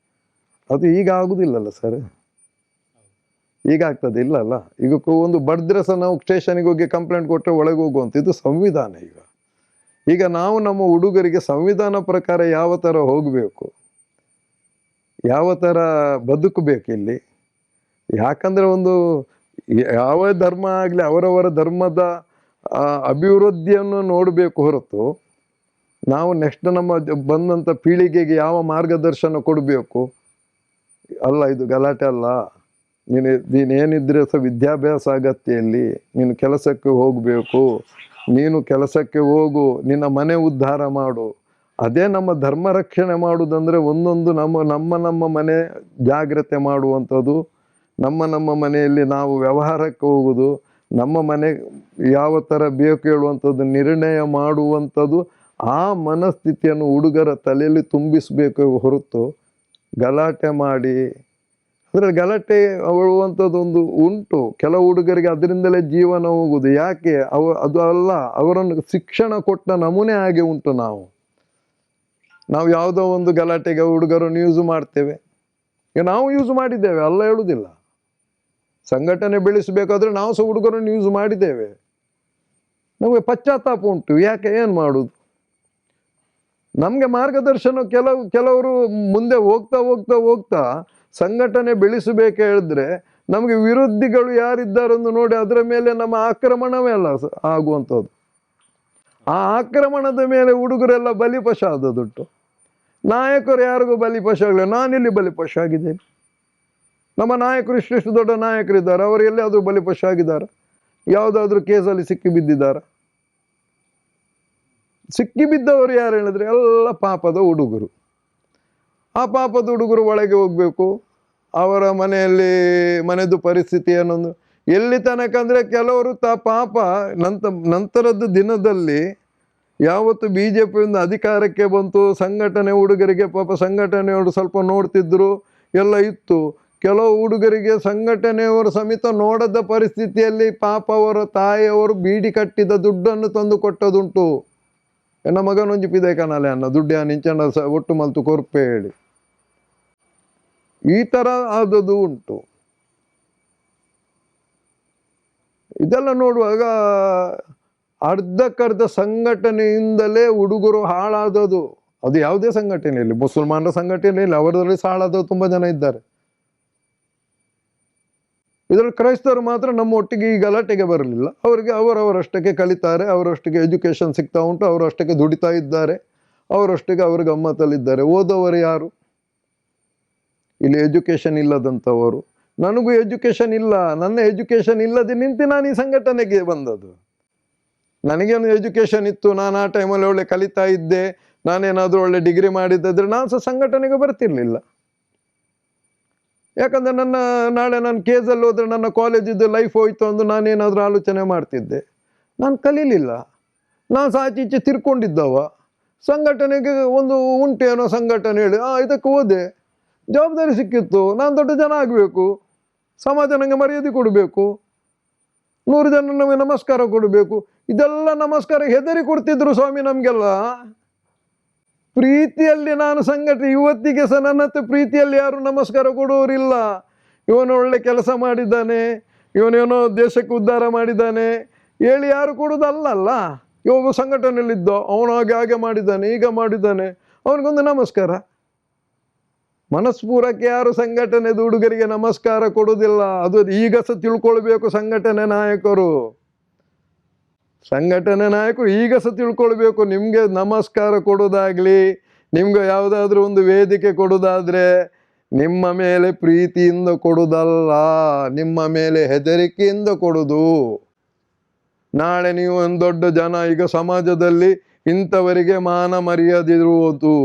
ಅದು ಈಗ ಆಗುದಿಲ್ಲಲ್ಲ ಸರ್, ಈಗ ಆಗ್ತದೆ ಇಲ್ಲಲ್ಲ. ಈಗ ಒಂದು ಬಡ್ದ್ರೆ ಸಹ ನಾವು ಸ್ಟೇಷನ್ಗೆ ಹೋಗಿ ಕಂಪ್ಲೇಂಟ್ ಕೊಟ್ಟರೆ ಒಳಗೆ ಹೋಗುವಂತ, ಇದು ಸಂವಿಧಾನ. ಈಗ ನಾವು ನಮ್ಮ ಹುಡುಗರಿಗೆ ಸಂವಿಧಾನ ಪ್ರಕಾರ ಯಾವ ಥರ ಹೋಗಬೇಕು, ಯಾವ ಥರ ಬದುಕಬೇಕು ಇಲ್ಲಿ. ಯಾಕಂದ್ರೆ ಒಂದು ಯಾವ ಧರ್ಮ ಆಗಲಿ ಅವರವರ ಧರ್ಮದ ಅಭಿವೃದ್ಧಿಯನ್ನು ನೋಡಬೇಕು ಹೊರತು ನಾವು ನೆಕ್ಸ್ಟ್ ನಮ್ಮ ಬಂದಂಥ ಪೀಳಿಗೆಗೆ ಯಾವ ಮಾರ್ಗದರ್ಶನ ಕೊಡಬೇಕು ಅಲ್ಲ. ಇದು ಗಲಾಟೆ ಅಲ್ಲ. ನೀನೇನಿದ್ರೆ ಸಹ ವಿದ್ಯಾಭ್ಯಾಸ ಅಗತ್ಯ ಇಲ್ಲಿ. ನೀನು ಕೆಲಸಕ್ಕೆ ಹೋಗಬೇಕು, ನೀನು ಕೆಲಸಕ್ಕೆ ಹೋಗು, ನಿನ್ನ ಮನೆ ಉದ್ಧಾರ ಮಾಡು. ಅದೇ ನಮ್ಮ ಧರ್ಮ ರಕ್ಷಣೆ ಮಾಡುವುದಂದರೆ ಒಂದೊಂದು ನಮ್ಮ ಮನೆ ಜಾಗ್ರತೆ ಮಾಡುವಂಥದ್ದು, ನಮ್ಮ ಮನೆಯಲ್ಲಿ ನಾವು ವ್ಯವಹಾರಕ್ಕೆ ಹೋಗುವುದು, ನಮ್ಮ ಮನೆ ಯಾವ ಥರ ಬೇಕು ಹೇಳುವಂಥದ್ದು ನಿರ್ಣಯ ಮಾಡುವಂಥದ್ದು. ಆ ಮನಸ್ಥಿತಿಯನ್ನು ಹುಡುಗರ ತಲೆಯಲ್ಲಿ ತುಂಬಿಸಬೇಕು ಹೊರತು ಗಲಾಟೆ ಮಾಡಿ, ಅಂದರೆ ಗಲಾಟೆ ಅವಳುವಂಥದ್ದೊಂದು ಉಂಟು. ಕೆಲವು ಹುಡುಗರಿಗೆ ಅದರಿಂದಲೇ ಜೀವನ ಹೋಗುವುದು. ಯಾಕೆ? ಅದು ಅಲ್ಲ, ಅವರನ್ನು ಶಿಕ್ಷಣ ಕೊಟ್ಟ ನಮೂನೆ ಹಾಗೆ ಉಂಟು. ನಾವು ಯಾವುದೋ ಒಂದು ಗಲಾಟೆಗೆ ಹುಡುಗರನ್ನು ಯೂಸ್ ಮಾಡ್ತೇವೆ. ಈಗ ನಾವು ಯೂಸ್ ಮಾಡಿದ್ದೇವೆ ಅಲ್ಲ ಹೇಳುವುದಿಲ್ಲ. ಸಂಘಟನೆ ಬೆಳೆಸಬೇಕಾದ್ರೆ ನಾವು ಸಹ ಹುಡುಗರನ್ನು ಯೂಸ್ ಮಾಡಿದ್ದೇವೆ. ನಮಗೆ ಪಶ್ಚಾತ್ತಾಪ ಉಂಟು. ಯಾಕೆ? ಏನು ಮಾಡುವುದು? ನಮಗೆ ಮಾರ್ಗದರ್ಶನ ಕೆಲವರು ಮುಂದೆ ಹೋಗ್ತಾ ಸಂಘಟನೆ ಬೆಳೆಸಬೇಕು ಹೇಳಿದ್ರೆ ನಮಗೆ ವಿರೋಧಿಗಳು ಯಾರಿದ್ದಾರೆಂದು ನೋಡಿ ಅದರ ಮೇಲೆ ನಮ್ಮ ಆಕ್ರಮಣವೇ ಅಲ್ಲ ಆಗುವಂಥದ್ದು. ಆ ಆಕ್ರಮಣದ ಮೇಲೆ ಹುಡುಗರೆಲ್ಲ ಬಲಿಪಶು ಆದದುಂಟು. ನಾಯಕರು ಯಾರಿಗೂ ಬಲಿಪಶು ಆಗಲಿಲ್ಲ. ನಾನಿಲ್ಲಿ ಬಲಿಪಶು ಆಗಿದ್ದೇನೆ. ನಮ್ಮ ನಾಯಕರು ಇಷ್ಟು ದೊಡ್ಡ ನಾಯಕರಿದ್ದಾರೆ, ಅವರು ಎಲ್ಲಿಯಾದರೂ ಬಲಿಪಶು ಆಗಿದ್ದಾರೆ? ಯಾವುದಾದ್ರೂ ಕೇಸಲ್ಲಿ ಸಿಕ್ಕಿ ಬಿದ್ದಿದ್ದಾರೆ? ಸಿಕ್ಕಿ ಬಿದ್ದವರು ಯಾರು ಹೇಳಿದ್ರೆ ಎಲ್ಲ ಪಾಪದ ಹುಡುಗರು. ಆ ಪಾಪದ ಹುಡುಗರು ಒಳಗೆ ಹೋಗ್ಬೇಕು. ಅವರ ಮನೆಯದು ಪರಿಸ್ಥಿತಿ ಅನ್ನೊಂದು ಎಲ್ಲಿ ತನಕ ಅಂದರೆ ಕೆಲವರು ಪಾಪ ನಂತರದ ದಿನದಲ್ಲಿ ಯಾವತ್ತು BJP ಅಧಿಕಾರಕ್ಕೆ ಬಂತು, ಸಂಘಟನೆ ಹುಡುಗರಿಗೆ ಪಾಪ ಸಂಘಟನೆಯವರು ಸ್ವಲ್ಪ ನೋಡ್ತಿದ್ರು, ಎಲ್ಲ ಇತ್ತು. ಕೆಲವು ಹುಡುಗರಿಗೆ ಸಂಘಟನೆಯವರು ಸಮೇತ ನೋಡದ ಪರಿಸ್ಥಿತಿಯಲ್ಲಿ ಪಾಪ ಅವರ ತಾಯಿಯವರು ಬೀಡಿ ಕಟ್ಟಿದ ದುಡ್ಡನ್ನು ತಂದು ಕೊಟ್ಟದುಂಟು. ಎನ್ನ ಮಗನೊಂಜಿ ಪಿದೆ ಕನಾಲೆ ಅನ್ನ ದುಡ್ಡು ನಿಂಚಂಡ ಒಟ್ಟು ಮಲ್ತು ಕೊರ್ಪೆ ಹೇಳಿ ಈ ಥರ ಆದದ್ದು ಉಂಟು. ಇದೆಲ್ಲ ನೋಡುವಾಗ ಅರ್ಧಕ್ಕರ್ಧ ಸಂಘಟನೆಯಿಂದಲೇ ಹುಡುಗರು ಹಾಳಾದದು. ಅದು ಯಾವುದೇ ಸಂಘಟನೆಯಲ್ಲಿ, ಮುಸಲ್ಮಾನರ ಸಂಘಟನೆಯಲ್ಲಿ ಅವರಲ್ಲಿ ಹಾಳಾದವರು ತುಂಬ ಜನ ಇದ್ದಾರೆ. ಇದರಲ್ಲಿ ಕ್ರೈಸ್ತರು ಮಾತ್ರ ನಮ್ಮ ಒಟ್ಟಿಗೆ ಈ ಗಲಾಟೆಗೆ ಬರಲಿಲ್ಲ. ಅವರಿಗೆ ಅವರವರಷ್ಟಕ್ಕೆ ಕಲಿತಾರೆ, ಅವರಷ್ಟಕ್ಕೆ ಎಜುಕೇಷನ್ ಸಿಗ್ತಾ ಉಂಟು, ಅವರಷ್ಟಕ್ಕೆ ದುಡಿತಾ ಇದ್ದಾರೆ, ಅವರೊಟ್ಟಿಗೆ ಅವರು ಗಮ್ಮತ್ತಲ್ಲಿದ್ದಾರೆ. ಓದೋವರು ಯಾರು? ಇಲ್ಲಿ ಎಜುಕೇಷನ್ ಇಲ್ಲದಂಥವರು. ನನಗೂ ಎಜುಕೇಷನ್ ಇಲ್ಲ, ನನ್ನ ಎಜುಕೇಷನ್ ಇಲ್ಲದೆ ನಿಂತು ನಾನು ಈ ಸಂಘಟನೆಗೆ ಬಂದದ್ದು. ನನಗೇನು ಎಜುಕೇಷನ್ ಇತ್ತು, ನಾನು ಆ ಟೈಮಲ್ಲಿ ಒಳ್ಳೆ ಕಲಿತಾ ಇದ್ದೆ, ನಾನೇನಾದರೂ ಒಳ್ಳೆ ಡಿಗ್ರಿ ಮಾಡಿದ್ದರೆ ನಾನು ಸಹ ಸಂಘಟನೆಗೆ ಬರ್ತಿರ್ಲಿಲ್ಲ. ಯಾಕಂದರೆ ನಾಳೆ ನಾನು ಕೇಸಲ್ಲಿ ಹೋದರೆ ನನ್ನ ಕಾಲೇಜಿದ್ದು ಲೈಫ್ ಹೋಯ್ತು ಅಂದು ನಾನೇನಾದರೂ ಆಲೋಚನೆ ಮಾಡ್ತಿದ್ದೆ. ನಾನು ಕಲೀಲಿಲ್ಲ, ನಾನು ಸಹ ಆಚೆ ಈಚೆ ತಿರ್ಕೊಂಡಿದ್ದವ. ಸಂಘಟನೆಗೆ ಒಂದು ಉಂಟೇನೋ ಸಂಘಟನೆ ಹೇಳಿ ಇದಕ್ಕೆ ಹೋದೆ, ಜವಾಬ್ದಾರಿ ಸಿಕ್ಕಿತ್ತು. ನಾನು ದೊಡ್ಡ ಜನ ಆಗಬೇಕು, ಸಮಾಜ ನನಗೆ ಮರ್ಯಾದೆ ಕೊಡಬೇಕು, 100 ಜನ ನಮಗೆ ನಮಸ್ಕಾರ ಕೊಡಬೇಕು. ಇದೆಲ್ಲ ನಮಸ್ಕಾರ ಹೆದರಿ ಕೊಡ್ತಿದ್ರು ಸ್ವಾಮಿ ನಮಗೆಲ್ಲ. ಪ್ರೀತಿಯಲ್ಲಿ ನಾನು ಇವತ್ತಿಗೆ ಸಹ ನನ್ನ ಹತ್ರ ಪ್ರೀತಿಯಲ್ಲಿ ಯಾರು ನಮಸ್ಕಾರ ಕೊಡೋರಿಲ್ಲ. ಇವನು ಒಳ್ಳೆ ಕೆಲಸ ಮಾಡಿದ್ದಾನೆ, ಇವನೇನೋ ದೇಶಕ್ಕೆ ಉದ್ಧಾರ ಮಾಡಿದ್ದಾನೆ ಹೇಳಿ ಯಾರು ಕೊಡೋದಲ್ಲಲ್ಲ. ಇವಾಗ ಸಂಘಟನೆಯಲ್ಲಿದ್ದ ಅವನು ಹಾಗೆ ಮಾಡಿದ್ದಾನೆ, ಈಗ ಮಾಡಿದ್ದಾನೆ, ಅವನಿಗೊಂದು ನಮಸ್ಕಾರ. ಮನಸ್ಪೂರಕ್ಕೆ ಯಾರು ಸಂಘಟನೆದ ಹುಡುಗರಿಗೆ ನಮಸ್ಕಾರ ಕೊಡೋದಿಲ್ಲ. ಅದು ಈಗ ಸಹ ತಿಳ್ಕೊಳ್ಬೇಕು ಸಂಘಟನೆ ನಾಯಕರು ಈಗ ಸಹ ತಿಳ್ಕೊಳ್ಬೇಕು. ನಿಮಗೆ ನಮಸ್ಕಾರ ಕೊಡೋದಾಗ್ಲಿ, ನಿಮ್ಗೆ ಯಾವುದಾದ್ರೂ ಒಂದು ವೇದಿಕೆ ಕೊಡೋದಾದ್ರೆ ನಿಮ್ಮ ಮೇಲೆ ಪ್ರೀತಿಯಿಂದ ಕೊಡೋದಲ್ಲ, ನಿಮ್ಮ ಮೇಲೆ ಹೆದರಿಕೆಯಿಂದ ಕೊಡೋದು. ನಾಳೆ ನೀವು ಒಂದು ದೊಡ್ಡ ಜನ, ಈಗ ಸಮಾಜದಲ್ಲಿ ಇಂಥವರಿಗೆ ಮಾನ ಮರ್ಯಾದಿರುವುದು.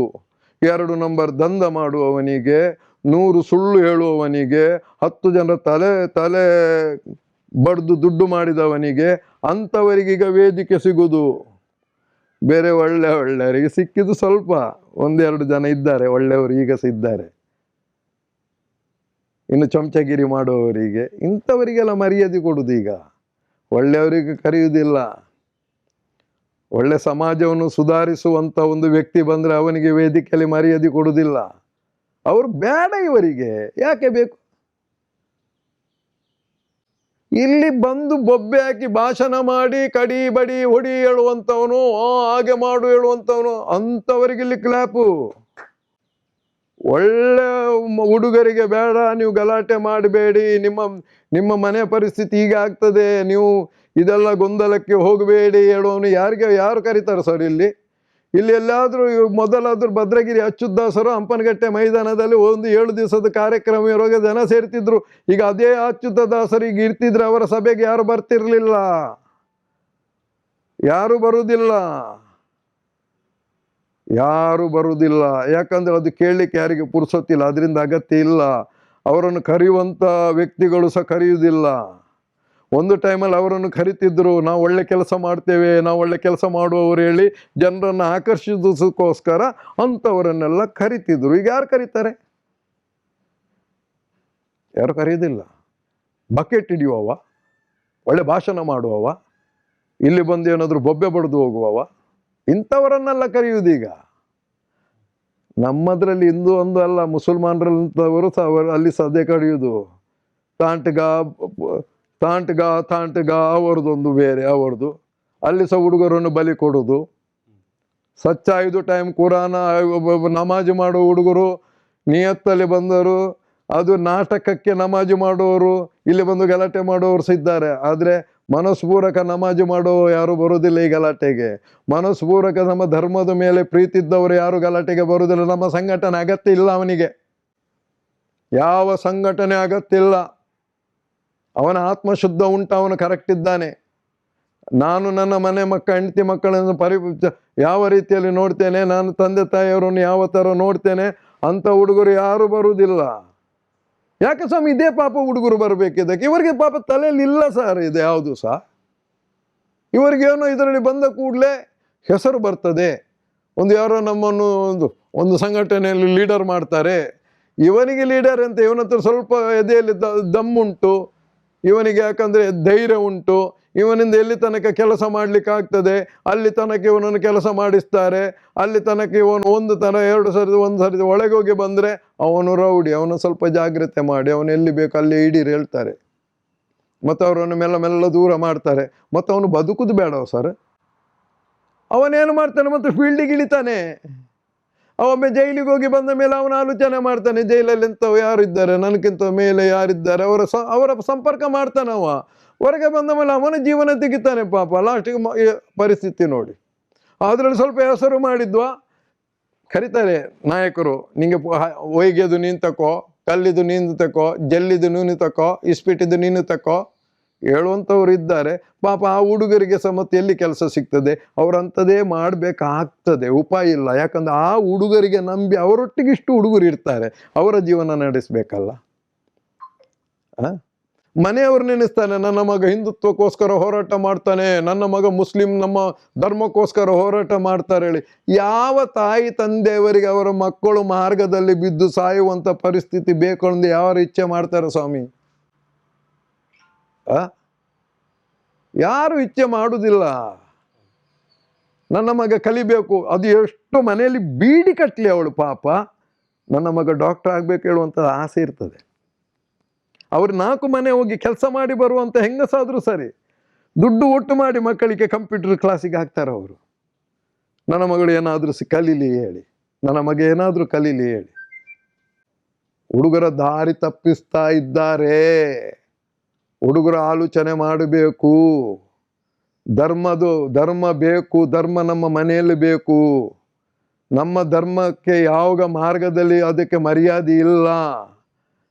2 ನಂಬರ್ ದಂಧ ಮಾಡುವವನಿಗೆ, 100 ಸುಳ್ಳು ಹೇಳುವವನಿಗೆ, 10 ಜನ ತಲೆ ಬಡ್ದು ದುಡ್ಡು ಮಾಡಿದವನಿಗೆ, ಅಂಥವರಿಗೀಗ ವೇದಿಕೆ ಸಿಗುವುದು. ಬೇರೆ ಒಳ್ಳೆಯವರಿಗೆ ಸಿಕ್ಕಿದ್ದು ಸ್ವಲ್ಪ, 1-2 ಜನ ಇದ್ದಾರೆ ಒಳ್ಳೆಯವರು, ಈಗ ಸಹ ಇದ್ದಾರೆ. ಇನ್ನು ಚಮಚಗಿರಿ ಮಾಡುವವರಿಗೆ, ಇಂಥವರಿಗೆಲ್ಲ ಮರ್ಯಾದೆ ಕೊಡುದು. ಈಗ ಒಳ್ಳೆಯವರಿಗೆ ಕರೆಯುವುದಿಲ್ಲ. ಒಳ್ಳೆ ಸಮಾಜವನ್ನು ಸುಧಾರಿಸುವಂಥ ಒಂದು ವ್ಯಕ್ತಿ ಬಂದರೆ ಅವನಿಗೆ ವೇದಿಕೆಯಲ್ಲಿ ಮರ್ಯಾದೆ ಕೊಡುವುದಿಲ್ಲ. ಅವರು ಬೇಡ, ಇವರಿಗೆ ಯಾಕೆ ಬೇಕು? ಇಲ್ಲಿ ಬಂದು ಬೊಬ್ಬೆ ಹಾಕಿ ಭಾಷಣ ಮಾಡಿ ಕಡಿ ಬಡಿ ಹೊಡಿ ಹೇಳುವಂಥವನು, ಹಾಗೆ ಮಾಡು ಹೇಳುವಂಥವನು, ಅಂಥವರಿಗೆ ಇಲ್ಲಿ ಕ್ಲಾಪು. ಒಳ್ಳೆ ಹುಡುಗರಿಗೆ ಬೇಡ, ನೀವು ಗಲಾಟೆ ಮಾಡಬೇಡಿ, ನಿಮ್ಮ ಮನೆ ಪರಿಸ್ಥಿತಿ ಹೀಗೆ ಆಗ್ತದೆ, ನೀವು ಇದೆಲ್ಲ ಗೊಂದಲಕ್ಕೆ ಹೋಗಬೇಡಿ ಹೇಳುವವನು ಯಾರು ಕರೀತಾರೆ ಸರ್? ಇಲ್ಲಿ ಎಲ್ಲಾದರೂ ಮೊದಲಾದರೂ ಭದ್ರಗಿರಿ ಅಚ್ಯುತದಾಸರು ಹಂಪನಗಟ್ಟೆ ಮೈದಾನದಲ್ಲಿ ಒಂದು 7 ದಿವಸದ ಕಾರ್ಯಕ್ರಮ ಇರುವಾಗ ಜನ ಸೇರ್ತಿದ್ರು. ಈಗ ಅದೇ ಅಚ್ಯುತದಾಸರು ಈಗ ಇರ್ತಿದ್ರೆ ಅವರ ಸಭೆಗೆ ಯಾರು ಬರ್ತಿರ್ಲಿಲ್ಲ, ಯಾರು ಬರುವುದಿಲ್ಲ. ಯಾಕಂದ್ರೆ ಅದು ಕೇಳಲಿಕ್ಕೆ ಯಾರಿಗೆ ಪುರ್ಸೊತ್ತಿಲ್ಲ, ಅದರಿಂದ ಅಗತ್ಯ ಇಲ್ಲ. ಅವರನ್ನು ಕರೆಯುವಂಥ ವ್ಯಕ್ತಿಗಳು ಸಹ ಕರೆಯುವುದಿಲ್ಲ. ಒಂದು ಟೈಮಲ್ಲಿ ಅವರನ್ನು ಕರಿತಿದ್ರು, ನಾವು ಒಳ್ಳೆ ಕೆಲಸ ಮಾಡ್ತೇವೆ, ನಾವು ಒಳ್ಳೆ ಕೆಲಸ ಮಾಡುವವರು ಹೇಳಿ ಜನರನ್ನು ಆಕರ್ಷಿಸೋದಕ್ಕೋಸ್ಕರ ಅಂಥವರನ್ನೆಲ್ಲ ಕರಿತಿದ್ರು. ಈಗ ಯಾರು ಕರೀತಾರೆ? ಯಾರು ಕರೆಯೋದಿಲ್ಲ. ಬಕೆಟ್ ಹಿಡಿಯುವವ, ಒಳ್ಳೆ ಭಾಷಣ ಮಾಡುವವ, ಇಲ್ಲಿ ಬಂದು ಏನಾದರೂ ಬೊಬ್ಬೆ ಬಡ್ದು ಹೋಗುವವ, ಇಂಥವರನ್ನೆಲ್ಲ ಕರೆಯುವುದೀಗ. ನಮ್ಮದ್ರಲ್ಲಿ ಹಿಂದೂ ಒಂದು ಅಲ್ಲ, ಮುಸಲ್ಮಾನರಂಥವರು ಸಹ ಅಲ್ಲಿ ಸದ್ಯ ಕರೆಯುವುದು. ತಾಂಟ್ಗ ಅವರದೊಂದು ಬೇರೆ, ಅವರದು ಅಲ್ಲಿ ಸಹ ಹುಡುಗರನ್ನು ಬಲಿ ಕೊಡೋದು. ಸಚ್ಚ 5 ಟೈಮ್ ಕುರಾನ ನಮಾಜು ಮಾಡುವ ಹುಡುಗರು ನಿಯತ್ತಲ್ಲಿ ಬಂದರು, ಅದು ನಾಟಕಕ್ಕೆ ನಮಾಜು ಮಾಡುವವರು, ಇಲ್ಲಿ ಬಂದು ಗಲಾಟೆ ಮಾಡುವವರು ಸಹ ಇದ್ದಾರೆ. ಆದರೆ ಮನಸ್ಪೂರ್ವಕ ನಮಾಜು ಮಾಡುವ ಯಾರು ಬರುವುದಿಲ್ಲ ಈ ಗಲಾಟೆಗೆ. ಮನಸ್ಪೂರ್ವಕ ನಮ್ಮ ಧರ್ಮದ ಮೇಲೆ ಪ್ರೀತಿ ಇದ್ದವರು ಯಾರು ಗಲಾಟೆಗೆ ಬರುವುದಿಲ್ಲ. ನಮ್ಮ ಸಂಘಟನೆ ಅಗತ್ಯ ಇಲ್ಲ ಅವನಿಗೆ, ಯಾವ ಸಂಘಟನೆ ಅಗತ್ಯ ಇಲ್ಲ. ಅವನ ಆತ್ಮಶುದ್ಧ ಉಂಟು, ಅವನು ಕರೆಕ್ಟ್ ಇದ್ದಾನೆ. ನಾನು ನನ್ನ ಮನೆ ಹೆಂಡತಿ ಮಕ್ಕಳನ್ನು ಯಾವ ರೀತಿಯಲ್ಲಿ ನೋಡ್ತೇನೆ, ನಾನು ತಂದೆ ತಾಯಿಯವರನ್ನು ಯಾವ ಥರ ನೋಡ್ತೇನೆ, ಅಂಥ ಹುಡುಗರು ಯಾರು ಬರುವುದಿಲ್ಲ. ಯಾಕೆ ಸ್ವಾಮಿ ಇದೇ ಪಾಪ ಹುಡುಗರು ಬರಬೇಕಿದ್ದಕ್ಕೆ? ಇವರಿಗೆ ಪಾಪ ತಲೆಯಲ್ಲಿ ಇಲ್ಲ ಸರ್ ಇದು ಯಾವುದು ಸಹ. ಇವರಿಗೇನೋ ಇದರಲ್ಲಿ ಬಂದ ಕೂಡಲೇ ಹೆಸರು ಬರ್ತದೆ, ಯಾರೋ ನಮ್ಮನ್ನು ಒಂದು ಸಂಘಟನೆಯಲ್ಲಿ ಲೀಡರ್ ಮಾಡ್ತಾರೆ, ಇವನಿಗೆ ಲೀಡರ್ ಅಂತ, ಇವನ ಹತ್ರ ಸ್ವಲ್ಪ ಎದೆಯಲ್ಲಿ ದಮ್ಮುಂಟು, ಇವನಿಗೆ ಯಾಕಂದರೆ ಧೈರ್ಯ ಉಂಟು, ಇವನಿಂದ ಎಲ್ಲಿ ತನಕ ಕೆಲಸ ಮಾಡಲಿಕ್ಕೆ ಆಗ್ತದೆ ಅಲ್ಲಿ ತನಕ ಇವನನ್ನು ಕೆಲಸ ಮಾಡಿಸ್ತಾರೆ. ಅಲ್ಲಿ ತನಕ ಇವನು 1 ತರ 2 ಸರಿ 1 ಸರಿ ಒಳಗೆ ಹೋಗಿ ಬಂದರೆ ಅವನು ರೌಡಿ, ಅವನು ಸ್ವಲ್ಪ ಜಾಗ್ರತೆ ಮಾಡಿ, ಅವನು ಎಲ್ಲಿ ಬೇಕು ಅಲ್ಲಿ ಇಡೀರಿ ಹೇಳ್ತಾರೆ. ಮತ್ತು ಅವರನ್ನು ಮೆಲ್ಲ ದೂರ ಮಾಡ್ತಾರೆ. ಮತ್ತು ಅವನು ಬದುಕುದು ಬೇಡವ ಸರ್? ಅವನೇನು ಮಾಡ್ತಾನೆ, ಮತ್ತು ಫೀಲ್ಡಿಗೆ ಇಳಿತಾನೆ. ಅವೊಮ್ಮೆ ಜೈಲಿಗೆ ಹೋಗಿ ಬಂದ ಮೇಲೆ ಅವನು ಆಲೋಚನೆ ಮಾಡ್ತಾನೆ, ಜೈಲಲ್ಲಿ ಎಂಥವು ಯಾರಿದ್ದಾರೆ, ನನಗಿಂತ ಮೇಲೆ ಯಾರಿದ್ದಾರೆ, ಅವರ ಸಂಪರ್ಕ ಮಾಡ್ತಾನೆ. ಅವ ಹೊರಗೆ ಬಂದ ಮೇಲೆ ಅವನ ಜೀವನ ತೆಗಿತಾನೆ ಪಾಪ. ಲಾಸ್ಟಿಗೆ ಪರಿಸ್ಥಿತಿ ನೋಡಿ. ಅದರಲ್ಲಿ ಸ್ವಲ್ಪ ಹೆಸರು ಮಾಡಿದ್ವಾ, ಕರೀತಾರೆ ನಾಯಕರು, ನಿಂಗೆ ಒಯ್ಗೆದು ನೀನು ತಕೋ, ಕಲ್ಲಿದು ನೀನು ತಕೋ, ಜಲ್ಲಿದು ನೀನು ತಕೋ, ಇಸ್ಪಿಟಿದು ನೀನು ತಕೋ ಹೇಳುವಂಥವ್ರು ಇದ್ದಾರೆ. ಪಾಪ ಆ ಹುಡುಗರಿಗೆ ಸಹ ಮತ್ತೆ ಎಲ್ಲಿ ಕೆಲಸ ಸಿಗ್ತದೆ? ಅವರಂಥದ್ದೇ ಮಾಡಬೇಕಾಗ್ತದೆ, ಉಪಾಯ ಇಲ್ಲ. ಯಾಕಂದ್ರೆ ಆ ಹುಡುಗರಿಗೆ ನಂಬಿ ಅವರೊಟ್ಟಿಗೆ ಇಷ್ಟು ಹುಡುಗರು ಇರ್ತಾರೆ, ಅವರ ಜೀವನ ನಡೆಸಬೇಕಲ್ಲ. ಮನೆಯವ್ರು ನೆನೆಸ್ತಾನೆ, ನನ್ನ ಮಗ ಹಿಂದುತ್ವಕ್ಕೋಸ್ಕರ ಹೋರಾಟ ಮಾಡ್ತಾನೆ, ನನ್ನ ಮಗ ಮುಸ್ಲಿಂ ನಮ್ಮ ಧರ್ಮಕ್ಕೋಸ್ಕರ ಹೋರಾಟ ಮಾಡ್ತಾರೆ ಹೇಳಿ. ಯಾವ ತಾಯಿ ತಂದೆಯವರಿಗೆ ಅವರ ಮಕ್ಕಳು ಮಾರ್ಗದಲ್ಲಿ ಬಿದ್ದು ಸಾಯುವಂಥ ಪರಿಸ್ಥಿತಿ ಬೇಕು ಅಂದ್ರೆ ಯಾರು ಇಚ್ಛೆ ಮಾಡ್ತಾರೆ ಸ್ವಾಮಿ? ಯಾರು ಇಚ್ಛೆ ಮಾಡುವುದಿಲ್ಲ. ನನ್ನ ಮಗ ಕಲಿಬೇಕು, ಅದು ಎಷ್ಟು ಮನೆಯಲ್ಲಿ ಬೀಡಿ ಕಟ್ಟಲಿ ಅವಳು ಪಾಪ, ನನ್ನ ಮಗ ಡಾಕ್ಟರ್ ಆಗ್ಬೇಕು ಹೇಳುವಂಥ ಆಸೆ ಇರ್ತದೆ. ಅವ್ರು 4 ಮನೆ ಹೋಗಿ ಕೆಲಸ ಮಾಡಿ ಬರುವಂಥ ಹೆಂಗಸಾದ್ರೂ ಸರಿ, ದುಡ್ಡು ಒಟ್ಟು ಮಾಡಿ ಮಕ್ಕಳಿಗೆ ಕಂಪ್ಯೂಟರ್ ಕ್ಲಾಸಿಗೆ ಹಾಕ್ತಾರೆ ಅವರು. ನನ್ನ ಮಗಳು ಏನಾದರೂ ಕಲೀಲಿ ಹೇಳಿ, ನನ್ನ ಮಗ ಏನಾದರೂ ಕಲೀಲಿ ಹೇಳಿ. ಹುಡುಗರ ದಾರಿ ತಪ್ಪಿಸ್ತಾ ಇದ್ದಾರೆ. ಹುಡುಗರ ಆಲೋಚನೆ ಮಾಡಬೇಕು. ಧರ್ಮ ಬೇಕು, ಧರ್ಮ ನಮ್ಮ ಮನೆಯಲ್ಲಿ ಬೇಕು. ನಮ್ಮ ಧರ್ಮಕ್ಕೆ ಯಾವ ಮಾರ್ಗದಲ್ಲಿ ಅದಕ್ಕೆ ಮರ್ಯಾದೆ ಇಲ್ಲ.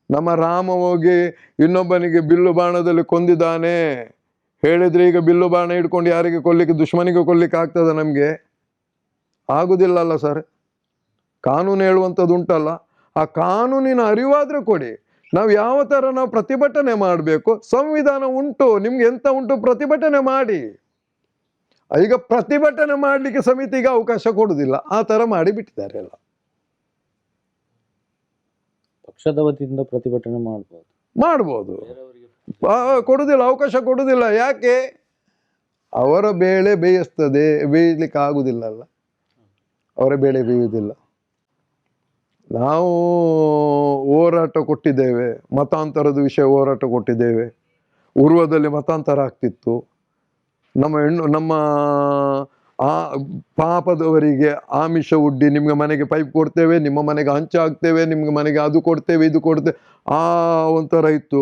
ನಮ್ಮ ರಾಮ ಹೋಗಿ ಇನ್ನೊಬ್ಬನಿಗೆ ಬಿಲ್ಲು ಬಾಣದಲ್ಲಿ ಕೊಂದಿದ್ದಾನೆ ಹೇಳಿದ್ರೆ, ಈಗ ಬಿಲ್ಲು ಬಾಣ ಹಿಡ್ಕೊಂಡು ಯಾರಿಗೆ ಕೊಲ್ಲಿಕ್ಕೆ, ದುಶ್ಮನಿಗೆ ಕೊಲ್ಲಿಕ್ಕೆ ಆಗ್ತದ? ನಮಗೆ ಆಗುದಿಲ್ಲಲ್ಲ ಸರ್. ಕಾನೂನು ಹೇಳುವಂಥದ್ದು ಉಂಟಲ್ಲ, ಆ ಕಾನೂನಿನ ಅರಿವಾದ್ರೆ ಕೊಡಿ. ನಾವು ಯಾವ ಥರ ನಾವು ಪ್ರತಿಭಟನೆ ಮಾಡಬೇಕು, ಸಂವಿಧಾನ ಉಂಟು, ನಿಮ್ಗೆ ಎಂತ ಉಂಟು ಪ್ರತಿಭಟನೆ ಮಾಡಿ. ಈಗ ಪ್ರತಿಭಟನೆ ಮಾಡಲಿಕ್ಕೆ ಸಮಿತಿಗೆ ಅವಕಾಶ ಕೊಡುವುದಿಲ್ಲ, ಆ ಥರ ಮಾಡಿ ಬಿಟ್ಟಿದ್ದಾರೆ ಎಲ್ಲ. ಪಕ್ಷದ ವತಿಯಿಂದ ಪ್ರತಿಭಟನೆ ಮಾಡ್ಬೋದು, ಕೊಡುದಿಲ್ಲ, ಅವಕಾಶ ಕೊಡುದಿಲ್ಲ. ಯಾಕೆ? ಅವರ ಬೇಳೆ ಬೇಯಿಸ್ತದೆ, ಬೇಯಲಿಕ್ಕೆ ಆಗುದಿಲ್ಲಲ್ಲ, ಅವರ ಬೇಳೆ ಬೇಯುವುದಿಲ್ಲ. ನಾವು ಹೋರಾಟ ಕೊಟ್ಟಿದ್ದೇವೆ, ಮತಾಂತರದ ವಿಷಯ ಹೋರಾಟ ಕೊಟ್ಟಿದ್ದೇವೆ. ಉರ್ವದಲ್ಲಿ ಮತಾಂತರ ಆಗ್ತಿತ್ತು. ನಮ್ಮ ಆ ಪಾಪದವರಿಗೆ ಆಮಿಷ ಒಡ್ಡಿ, ನಿಮ್ಗೆ ಮನೆಗೆ ಪೈಪ್ ಕೊಡ್ತೇವೆ, ನಿಮ್ಮ ಮನೆಗೆ ಹಂಚ ಹಾಕ್ತೇವೆ, ನಿಮ್ಗೆ ಮನೆಗೆ ಅದು ಕೊಡ್ತೇವೆ, ಇದು ಕೊಡ್ತೇವೆ, ಆ ಒಂಥರ ಇತ್ತು.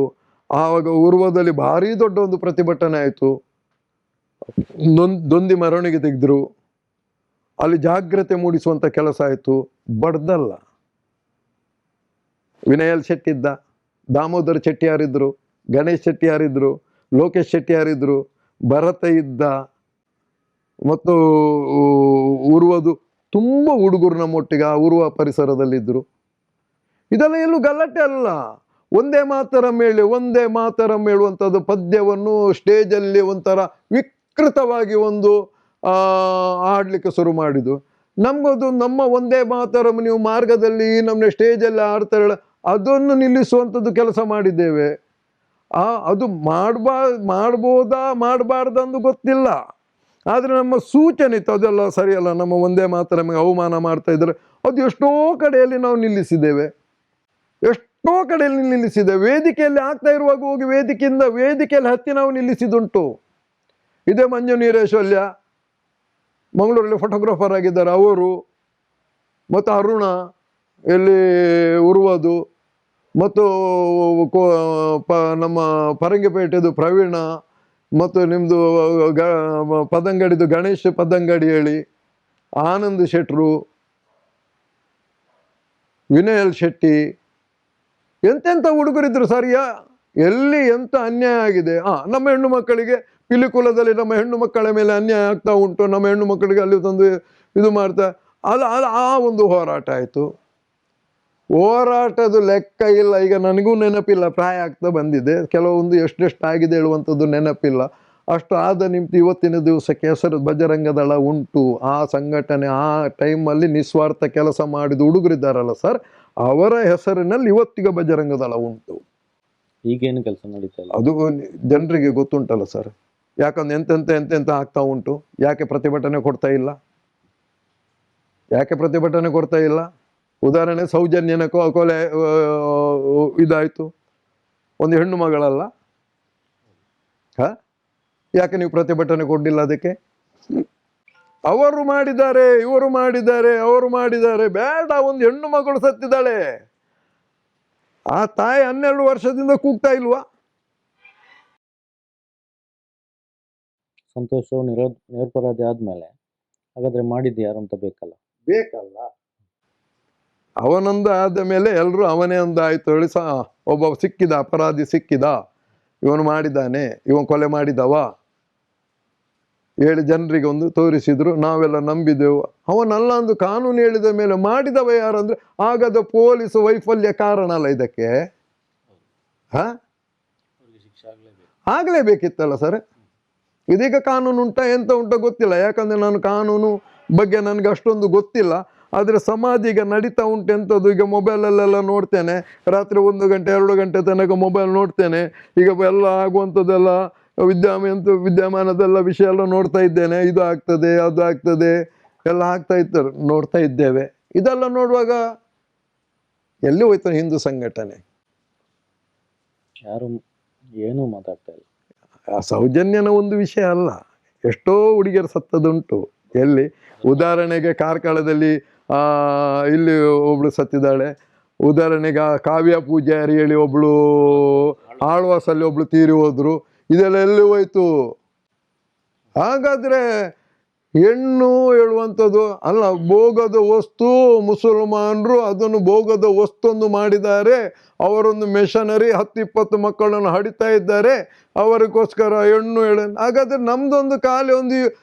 ಆವಾಗ ಉರ್ವದಲ್ಲಿ ಭಾರಿ ದೊಡ್ಡ ಒಂದು ಪ್ರತಿಭಟನೆ ಆಯಿತು. ದೊಂದಿ ಮೆರವಣಿಗೆ ತೆಗೆದ್ರು, ಅಲ್ಲಿ ಜಾಗ್ರತೆ ಮೂಡಿಸುವಂಥ ಕೆಲಸ ಆಯಿತು. ಬಡ್ದಲ್ಲ, ವಿನಯಲ್ ಶೆಟ್ಟಿ ಇದ್ದ, ದಾಮೋದರ್ ಶೆಟ್ಟಿ ಯಾರಿದ್ರು, ಗಣೇಶ್ ಶೆಟ್ಟಿ ಯಾರಿದ್ರು, ಲೋಕೇಶ್ ಶೆಟ್ಟಿ ಯಾರಿದ್ರು, ಭರತ ಇದ್ದ, ಮತ್ತು ಉರ್ವದು ತುಂಬ ಹುಡುಗರು ನಮ್ಮೊಟ್ಟಿಗೆ ಆ ಉರ್ವ ಪರಿಸರದಲ್ಲಿದ್ದರು. ಇದೆಲ್ಲ ಎಲ್ಲೂ ಗಲಾಟೆ ಅಲ್ಲ. ಒಂದೇ ಮಾತರಂ ಹೇಳುವಂಥದ್ದು ಪದ್ಯವನ್ನು ಸ್ಟೇಜಲ್ಲಿ ಒಂಥರ ವಿಕೃತವಾಗಿ ಒಂದು ಆಡಲಿಕ್ಕೆ ಶುರು ಮಾಡಿದ್ದು. ನಮಗದು ನಮ್ಮ ಒಂದೇ ಮಾತರಂ ನೀವು ಮಾರ್ಗದಲ್ಲಿ ನಮ್ಮನ್ನ ಸ್ಟೇಜಲ್ಲಿ ಆಡ್ತಾರೆ, ಅದನ್ನು ನಿಲ್ಲಿಸುವಂಥದ್ದು ಕೆಲಸ ಮಾಡಿದ್ದೇವೆ. ಅದು ಮಾಡಬಾರ್ದಂದು ಗೊತ್ತಿಲ್ಲ, ಆದರೆ ನಮ್ಮ ಸೂಚನೆ ಇತ್ತು, ಅದೆಲ್ಲ ಸರಿಯಲ್ಲ. ನಮ್ಮ ಒಂದೇ ಮಾತರಂ ಅವಮಾನ ಮಾಡ್ತಾ ಇದ್ದಾರೆ. ಅದು ಎಷ್ಟೋ ಕಡೆಯಲ್ಲಿ ನಾವು ನಿಲ್ಲಿಸಿದ್ದೇವೆ, ವೇದಿಕೆಯಲ್ಲಿ ಆಗ್ತಾ ಇರುವಾಗ ಹೋಗಿ ವೇದಿಕೆಯಲ್ಲಿ ಹತ್ತಿ ನಾವು ನಿಲ್ಲಿಸಿದುಂಟು. ಇದೇ ಮಂಜು ನೀರೇಶ್ವಲ್ಯ ಮಂಗಳೂರಲ್ಲಿ ಫೋಟೋಗ್ರಾಫರ್ ಆಗಿದ್ದಾರೆ ಅವರು, ಮತ್ತು ಅರುಣ ಎಲ್ಲಿ ಉರ್ವದು, ಮತ್ತು ನಮ್ಮ ಪರಂಗಿಪೇಟೆದು ಪ್ರವೀಣ, ಮತ್ತು ನಿಮ್ಮದು ಪದಂಗಡಿದು ಗಣೇಶ್ ಪದಂಗಡಿ ಹೇಳಿ, ಆನಂದ್ ಶೆಟ್ರು, ವಿನಯಲ್ ಶೆಟ್ಟಿ, ಎಂತೆಂಥ ಹುಡುಗರಿದ್ರು ಸರಿಯಾ. ಎಲ್ಲಿ ಎಂತ ಅನ್ಯಾಯ ಆಗಿದೆ. ನಮ್ಮ ಹೆಣ್ಣು ಮಕ್ಕಳಿಗೆ ಪಿಲಿಕುಲದಲ್ಲಿ ನಮ್ಮ ಹೆಣ್ಣು ಮಕ್ಕಳ ಮೇಲೆ ಅನ್ಯಾಯ ಆಗ್ತಾ ಉಂಟು, ನಮ್ಮ ಹೆಣ್ಣು ಮಕ್ಕಳಿಗೆ ಅಲ್ಲಿ ತಂದು ಇದು ಮಾಡ್ತಾ ಆ ಒಂದು ಹೋರಾಟ ಆಯಿತು. ಹೋರಾಟದ ಲೆಕ್ಕ ಇಲ್ಲ. ಈಗ ನನಗೂ ನೆನಪಿಲ್ಲ, ಪ್ರಾಯ ಆಗ್ತಾ ಬಂದಿದೆ, ಕೆಲವೊಂದು ಎಷ್ಟೆಷ್ಟು ಆಗಿದೆ ಹೇಳುವಂಥದ್ದು ನೆನಪಿಲ್ಲ. ಅಷ್ಟು ಆದ ನಿಮಿತ್ತ ಇವತ್ತಿನ ದಿವಸಕ್ಕೆ ಹೆಸರು ಬಜರಂಗ ದಳ ಉಂಟು. ಆ ಸಂಘಟನೆ ಆ ಟೈಮಲ್ಲಿ ನಿಸ್ವಾರ್ಥ ಕೆಲಸ ಮಾಡಿದ ಹುಡುಗರಿದ್ದಾರಲ್ಲ ಸರ್, ಅವರ ಹೆಸರಿನಲ್ಲಿ ಇವತ್ತಿಗೆ ಬಜರಂಗ ದಳ ಉಂಟು. ಈಗೇನು ಕೆಲಸ ನಡೀತಲ್ಲ ಅದು ಜನರಿಗೆ ಗೊತ್ತುಂಟಲ್ಲ ಸರ್. ಯಾಕಂದ್ರೆ ಎಂತೆಂತ ಆಗ್ತಾ ಉಂಟು. ಯಾಕೆ ಪ್ರತಿಭಟನೆ ಕೊಡ್ತಾ ಇಲ್ಲ? ಉದಾಹರಣೆ ಸೌಜನ್ಯನ ಕೊಲೆ ಇದಾಯಿತು, ಒಂದು ಹೆಣ್ಣು ಮಗಳಲ್ಲ. ಯಾಕೆ ನೀವು ಪ್ರತಿಭಟನೆ ಕೊಡ್ಲಿಲ್ಲ ಅದಕ್ಕೆ? ಅವರು ಮಾಡಿದ್ದಾರೆ, ಇವರು ಮಾಡಿದ್ದಾರೆ, ಬೇಡ. ಒಂದು ಹೆಣ್ಣು ಮಗಳು ಸತ್ತಿದ್ದಾಳೆ, ಆ ತಾಯಿ 12 ವರ್ಷದಿಂದ ಕೂಗ್ತಾ ಇಲ್ವಾ? ಸಂತೋಷವು ನಿರಪರಾಧಿ ಆದ್ಮೇಲೆ ಹಾಗಾದ್ರೆ ಮಾಡಿದ್ದು ಯಾರು ಅಂತ ಬೇಕಲ್ಲ. ಅವನೊಂದು ಆದ ಮೇಲೆ ಎಲ್ಲರೂ ಅವನೇ ಒಂದು ಆಯ್ತು ಹೇಳಿ ಒಬ್ಬ ಸಿಕ್ಕಿದ, ಅಪರಾಧಿ ಸಿಕ್ಕಿದ, ಇವನು ಮಾಡಿದ್ದಾನೆ, ಇವನು ಕೊಲೆ ಮಾಡಿದವ ಹೇಳಿ ಜನರಿಗೆ ಒಂದು ತೋರಿಸಿದ್ರು, ನಾವೆಲ್ಲ ನಂಬಿದೆವು. ಅವನಲ್ಲ ಒಂದು ಕಾನೂನು ಹೇಳಿದ ಮೇಲೆ ಮಾಡಿದವ ಯಾರಂದ್ರೆ ಆಗದ ಪೊಲೀಸ್ ವೈಫಲ್ಯ ಕಾರಣ ಅಲ್ಲ ಇದಕ್ಕೆ. ಆಗಲೇಬೇಕಿತ್ತಲ್ಲ ಸರ್. ಇದೀಗ ಕಾನೂನು ಉಂಟಾ ಎಂತ ಉಂಟೋ ಗೊತ್ತಿಲ್ಲ, ಯಾಕಂದ್ರೆ ನಾನು ಕಾನೂನು ಬಗ್ಗೆ ನನಗೆ ಅಷ್ಟೊಂದು ಗೊತ್ತಿಲ್ಲ. ಆದರೆ ಸಮಾಜ ಈಗ ನಡೀತಾ ಉಂಟು ಎಂಥದ್ದು, ಈಗ ಮೊಬೈಲಲ್ಲೆಲ್ಲ ನೋಡ್ತೇನೆ, ರಾತ್ರಿ 1 ಗಂಟೆ 2 ಗಂಟೆ ತನಕ ಮೊಬೈಲ್ ನೋಡ್ತೇನೆ. ಈಗ ಎಲ್ಲ ಆಗುವಂಥದ್ದೆಲ್ಲ ವಿದ್ಯಮಾನದೆಲ್ಲ ವಿಷಯ ಎಲ್ಲ ನೋಡ್ತಾ ಇದ್ದೇನೆ. ಇದು ಆಗ್ತದೆ, ಅದು ಆಗ್ತದೆ, ಎಲ್ಲ ನೋಡ್ತಾ ಇದ್ದೇವೆ. ಇದೆಲ್ಲ ನೋಡುವಾಗ ಎಲ್ಲಿ ಹೋಯ್ತು ಹಿಂದೂ ಸಂಘಟನೆ? ಯಾರು ಏನೂ ಮಾತಾಡ್ತಾ ಇಲ್ಲ. ಆ ಸೌಜನ್ಯನ ಒಂದು ವಿಷಯ ಅಲ್ಲ, ಎಷ್ಟೋ ಹುಡುಗಿಯರು ಸತ್ತದುಂಟು. ಎಲ್ಲಿ ಉದಾಹರಣೆಗೆ ಕಾರ್ಕಳದಲ್ಲಿ ಇಲ್ಲಿ ಒಬ್ಳು ಸತ್ತಿದ್ದಾಳೆ. ಉದಾಹರಣೆಗೆ ಕಾವ್ಯ ಪೂಜಾರಿ ಹೇಳಿ ಒಬ್ಳು, ಆಳ್ವಾಸಲ್ಲಿ ಒಬ್ಳು ತೀರಿ ಹೋದ್ರು. ಇದೆಲ್ಲ ಎಲ್ಲಿ ಹೋಯ್ತು? ಹಾಗಾದ್ರೆ ಹೆಣ್ಣು ಹೇಳುವಂಥದ್ದು ಅಲ್ಲ, ಭೋಗದ ವಸ್ತು. ಮುಸಲ್ಮಾನರು ಅದನ್ನು ಭೋಗದ ವಸ್ತುವನ್ನು ಮಾಡಿದ್ದಾರೆ. ಅವರೊಂದು ಮೆಷನರಿ 10-20 ಮಕ್ಕಳನ್ನು ಹಡಿತಾ ಇದ್ದಾರೆ, ಅವರಿಗೋಸ್ಕರ ಹೆಣ್ಣು ಹಾಗಾದ್ರೆ ನಮ್ದೊಂದು ಖಾಲಿ ಒಂದು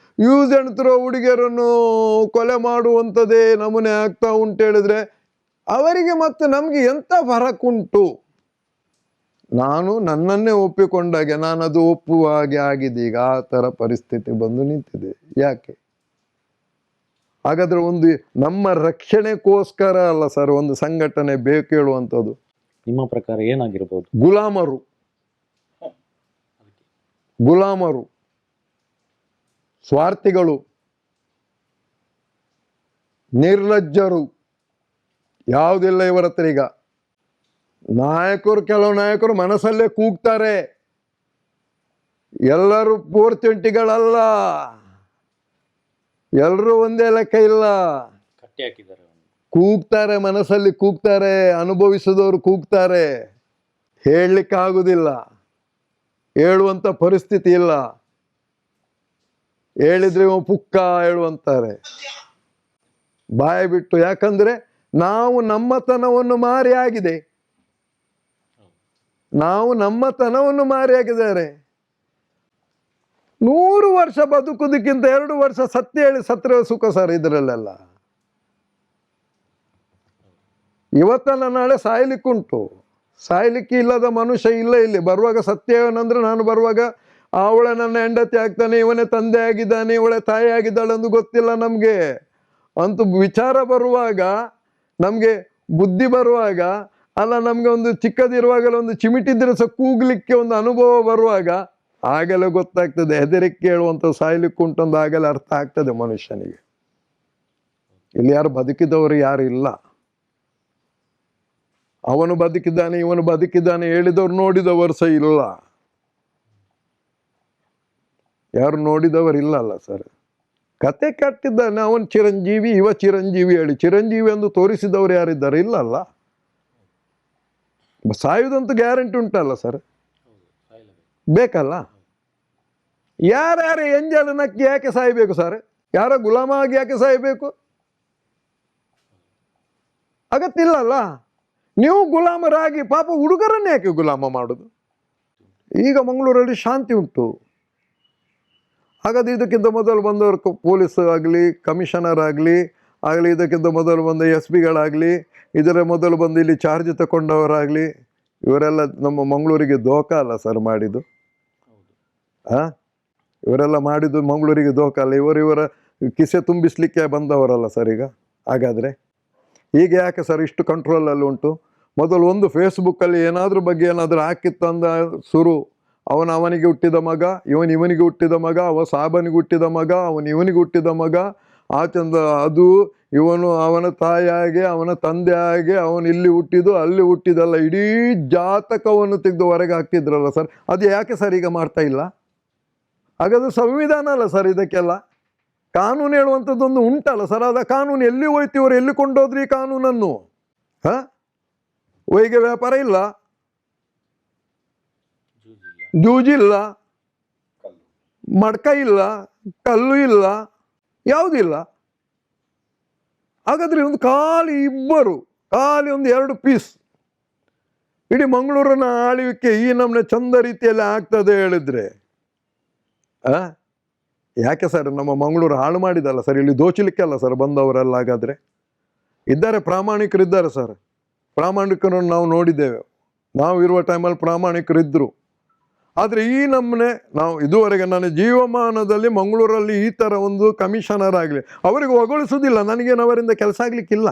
ಯೂಸ್ ಅಂಡ್ ಥ್ರೋ ಹುಡುಗಿಯರನ್ನು ಕೊಲೆ ಮಾಡುವಂಥದ್ದೇ ನಮೂನೆ ಆಗ್ತಾ ಉಂಟು ಹೇಳಿದ್ರೆ ಅವರಿಗೆ ಮತ್ತು ನಮಗೆ ಎಂಥ ಫರಕ್ ಉಂಟು? ನಾನು ನನ್ನನ್ನೇ ಒಪ್ಪಿಕೊಂಡಾಗೆ ನಾನು ಅದು ಒಪ್ಪುವ ಹಾಗೆ ಆಗಿದೆ. ಈಗ ಆ ಥರ ಪರಿಸ್ಥಿತಿ ಬಂದು ನಿಂತಿದೆ. ಯಾಕೆ? ಹಾಗಾದ್ರೆ ಒಂದು ನಮ್ಮ ರಕ್ಷಣೆಗೋಸ್ಕರ ಅಲ್ಲ ಸರ್ ಒಂದು ಸಂಘಟನೆ ಬೇಕು ಹೇಳುವಂಥದ್ದು. ನಿಮ್ಮ ಪ್ರಕಾರ ಏನಾಗಿರ್ಬೋದು? ಗುಲಾಮರು, ಸ್ವಾರ್ಥಿಗಳು, ನಿರ್ಲಜ್ಜರು, ಯಾವುದಿಲ್ಲ ಇವರ ಹತ್ರ. ಈಗ ಕೆಲವು ನಾಯಕರು ಮನಸ್ಸಲ್ಲೇ ಕೂಗ್ತಾರೆ, ಎಲ್ಲರೂ ಪೂರ್ತಿಂಟಿಗಳಲ್ಲ, ಎಲ್ಲರೂ ಒಂದೇ ಲೆಕ್ಕ ಇಲ್ಲ. ಕೂಗ್ತಾರೆ, ಮನಸ್ಸಲ್ಲಿ ಕೂಗ್ತಾರೆ, ಅನುಭವಿಸಿದವರು ಕೂಗ್ತಾರೆ. ಹೇಳಲಿಕ್ಕಾಗುವುದಿಲ್ಲ, ಹೇಳುವಂಥ ಪರಿಸ್ಥಿತಿ ಇಲ್ಲ. ಹೇಳಿದ್ರೆ ಪುಕ್ಕ ಹೇಳುವಂತಾರೆ ಬಾಯಿ ಬಿಟ್ಟು. ಯಾಕಂದ್ರೆ ನಾವು ನಮ್ಮತನವನ್ನು ಮಾರಿ ಆಗಿದೆ, ನಾವು ನಮ್ಮತನವನ್ನು ಮಾರಿ ಆಗಿದ್ದಾರೆ. 100 ವರ್ಷ ಬದುಕುವುದಕ್ಕಿಂತ 2 ವರ್ಷ ಸತ್ಯ ಹೇಳಿ ಸತ್ರೆ ಸುಖ ಸರ್ ಇದರಲ್ಲೆಲ್ಲ. ಇವತ್ತಲ್ಲ ನಾಳೆ ಸಾಯ್ಲಿಕ್ಕುಂಟು, ಸಾಯ್ಲಿಕ್ಕೆ ಇಲ್ಲದ ಮನುಷ್ಯ ಇಲ್ಲ. ಇಲ್ಲಿ ಬರುವಾಗ ಸತ್ಯ ಏನಂದ್ರೆ, ನಾನು ಬರುವಾಗ ಅವಳೆ ನನ್ನ ಹೆಂಡತಿ ಆಗ್ತಾನೆ, ಇವನೇ ತಂದೆ ಆಗಿದ್ದಾನೆ, ಇವಳೆ ತಾಯಿ ಆಗಿದ್ದಾಳೆ ಎಂದು ಗೊತ್ತಿಲ್ಲ ನಮಗೆ. ಅಂತೂ ವಿಚಾರ ಬರುವಾಗ, ನಮಗೆ ಬುದ್ಧಿ ಬರುವಾಗ, ಅಲ್ಲ ನಮಗೆ ಒಂದು ಚಿಕ್ಕದಿರುವಾಗಲೇ ಒಂದು ಚಿಮಿಟಿದ್ರೆ ಸಹ ಕೂಗ್ಲಿಕ್ಕೆ ಒಂದು ಅನುಭವ ಬರುವಾಗ ಆಗಲೇ ಗೊತ್ತಾಗ್ತದೆ. ಹೆದರಿಕೆ ಹೇಳುವಂಥ ಸಾಯ್ಲಿಕ್ಕುಂಟೊಂದು ಆಗಲೇ ಅರ್ಥ ಆಗ್ತದೆ ಮನುಷ್ಯನಿಗೆ. ಇಲ್ಲಿ ಯಾರು ಬದುಕಿದವರು ಯಾರು ಇಲ್ಲ. ಅವನು ಬದುಕಿದ್ದಾನೆ, ಇವನು ಬದುಕಿದ್ದಾನೆ ಹೇಳಿದವರು ನೋಡಿದವರು ಸಹ ಇಲ್ಲ. ಯಾರು ನೋಡಿದವರು ಅಲ್ಲ ಸರ್. ಕತೆ ಕಟ್ಟಿದ್ದಾನೆ, ಅವನು ಚಿರಂಜೀವಿ, ಇವ ಚಿರಂಜೀವಿ ಹೇಳಿ ಚಿರಂಜೀವಿ ಎಂದು ತೋರಿಸಿದವರು ಯಾರಿದ್ದಾರೆ? ಇಲ್ಲಲ್ಲ. ಸಾಯುವುದಂತೂ ಗ್ಯಾರಂಟಿ ಉಂಟಲ್ಲ ಸರ್, ಬೇಕಲ್ಲ. ಯಾರ್ಯಾರು ಎಂಜಲು ನಕ್ಕಿ ಯಾಕೆ ಸಾಯಬೇಕು ಸರ್? ಯಾರ ಗುಲಾಮ ಆಗಿ ಯಾಕೆ ಸಾಯಬೇಕು? ಅಗತ್ಯ ಇಲ್ಲಲ್ಲ. ನೀವು ಗುಲಾಮರಾಗಿ ಪಾಪ ಹುಡುಗರನ್ನೇ ಯಾಕೆ ಗುಲಾಮ ಮಾಡೋದು? ಈಗ ಮಂಗಳೂರಲ್ಲಿ ಶಾಂತಿ ಉಂಟು. ಹಾಗಾದ್ರೆ ಇದಕ್ಕಿಂತ ಮೊದಲು ಬಂದವರು ಪೊಲೀಸ್ ಆಗಲಿ, ಕಮಿಷನರ್ ಆಗಲಿ, ಇದಕ್ಕಿಂತ ಮೊದಲು ಬಂದ SPಗಳಾಗಲಿ, ಇದರ ಮೊದಲು ಬಂದು ಇಲ್ಲಿ ಚಾರ್ಜ್ ತಗೊಂಡವರಾಗಲಿ, ಇವರೆಲ್ಲ ನಮ್ಮ ಮಂಗಳೂರಿಗೆ ದೋಖ ಅಲ್ಲ ಸರ್ ಮಾಡಿದ್ದು? ಇವರೆಲ್ಲ ಮಾಡಿದ್ದು ಮಂಗಳೂರಿಗೆ ದೋಖ ಅಲ್ಲ? ಇವರ ಕಿಸೆ ತುಂಬಿಸ್ಲಿಕ್ಕೆ ಬಂದವರಲ್ಲ ಸರ್ ಈಗ? ಹಾಗಾದರೆ ಈಗ ಯಾಕೆ ಸರ್ ಇಷ್ಟು ಕಂಟ್ರೋಲಲ್ಲಿ ಉಂಟು? ಮೊದಲು ಒಂದು ಫೇಸ್ಬುಕ್ಕಲ್ಲಿ ಏನಾದ್ರ ಬಗ್ಗೆ ಏನಾದರೂ ಹಾಕಿತ್ತಂದ ಶುರು, ಅವನಿಗೆ ಹುಟ್ಟಿದ ಮಗ, ಇವನಿಗೆ ಹುಟ್ಟಿದ ಮಗ, ಅವ ಸಾಬನಿಗೆ ಹುಟ್ಟಿದ ಮಗ, ಇವನಿಗೆ ಹುಟ್ಟಿದ ಮಗ, ಚಂದ ಅದು ಇವನು ಅವನ ತಾಯಿಯಾಗೆ, ಅವನ ತಂದೆ ಹಾಗೆ, ಅವನು ಇಲ್ಲಿ ಹುಟ್ಟಿದ್ದು ಅಲ್ಲಿ ಹುಟ್ಟಿದಲ್ಲ, ಇಡೀ ಜಾತಕವನ್ನು ತೆಗೆದು ಹೊರಗೆ ಹಾಕ್ತಿದ್ರಲ್ಲ ಸರ್. ಅದು ಯಾಕೆ ಸರ್ ಈಗ ಮಾಡ್ತಾ ಇಲ್ಲ? ಹಾಗಾದ್ರೆ ಸಂವಿಧಾನ ಅಲ್ಲ ಸರ್ ಇದಕ್ಕೆಲ್ಲ? ಕಾನೂನು ಹೇಳುವಂಥದ್ದೊಂದು ಉಂಟಲ್ಲ ಸರ್. ಅದ ಕಾನೂನು ಎಲ್ಲಿ ಹೋಯ್ತು? ಇವರು ಎಲ್ಲಿ ಕೊಂಡೋದ್ರಿ ಈ ಕಾನೂನನ್ನು? ಒಯ್ಗೆ ವ್ಯಾಪಾರ ಇಲ್ಲ, ಜೂಜಿಲ್ಲ, ಮಡ್ಕ ಇಲ್ಲ, ಕಲ್ಲು ಇಲ್ಲ, ಯಾವುದಿಲ್ಲ. ಹಾಗಾದ್ರೆ ಒಂದು ಖಾಲಿ ಇಬ್ಬರು ಖಾಲಿ ಒಂದು 2 ಪೀಸ್. ಇಡೀ ಮಂಗಳೂರನ್ನ ಆಳ್ವಿಕೆ ಈ ನಮ್ಮನೆ ಚಂದ ರೀತಿಯಲ್ಲಿ ಆಗ್ತದೆ ಹೇಳಿದ್ರೆ ಯಾಕೆ ಸರ್ ನಮ್ಮ ಮಂಗಳೂರು ಹಾಳು ಮಾಡಿದಲ್ಲ ಸರ್, ಇಲ್ಲಿ ದೋಚಲಿಕ್ಕೆ ಅಲ್ಲ ಸರ್ ಬಂದವರೆಲ್ಲ. ಹಾಗಾದ್ರೆ ಇದ್ದಾರೆ, ಪ್ರಾಮಾಣಿಕರಿದ್ದಾರೆ ಸರ್, ಪ್ರಾಮಾಣಿಕರನ್ನು ನಾವು ನೋಡಿದ್ದೇವೆ. ನಾವು ಇರುವ ಟೈಮಲ್ಲಿ ಪ್ರಾಮಾಣಿಕರಿದ್ದರು. ಆದರೆ ಈ ನಮ್ಮನೆ ನಾವು ಇದುವರೆಗೆ ನನ್ನ ಜೀವಮಾನದಲ್ಲಿ ಮಂಗಳೂರಲ್ಲಿ ಈ ಥರ ಒಂದು ಕಮಿಷನರ್ ಆಗಲಿ ಅವರಿಗೆ ಹೊಗಳಿಸೋದಿಲ್ಲ. ನನಗೇನು ಅವರಿಂದ ಕೆಲಸ ಆಗಲಿಕ್ಕಿಲ್ಲ.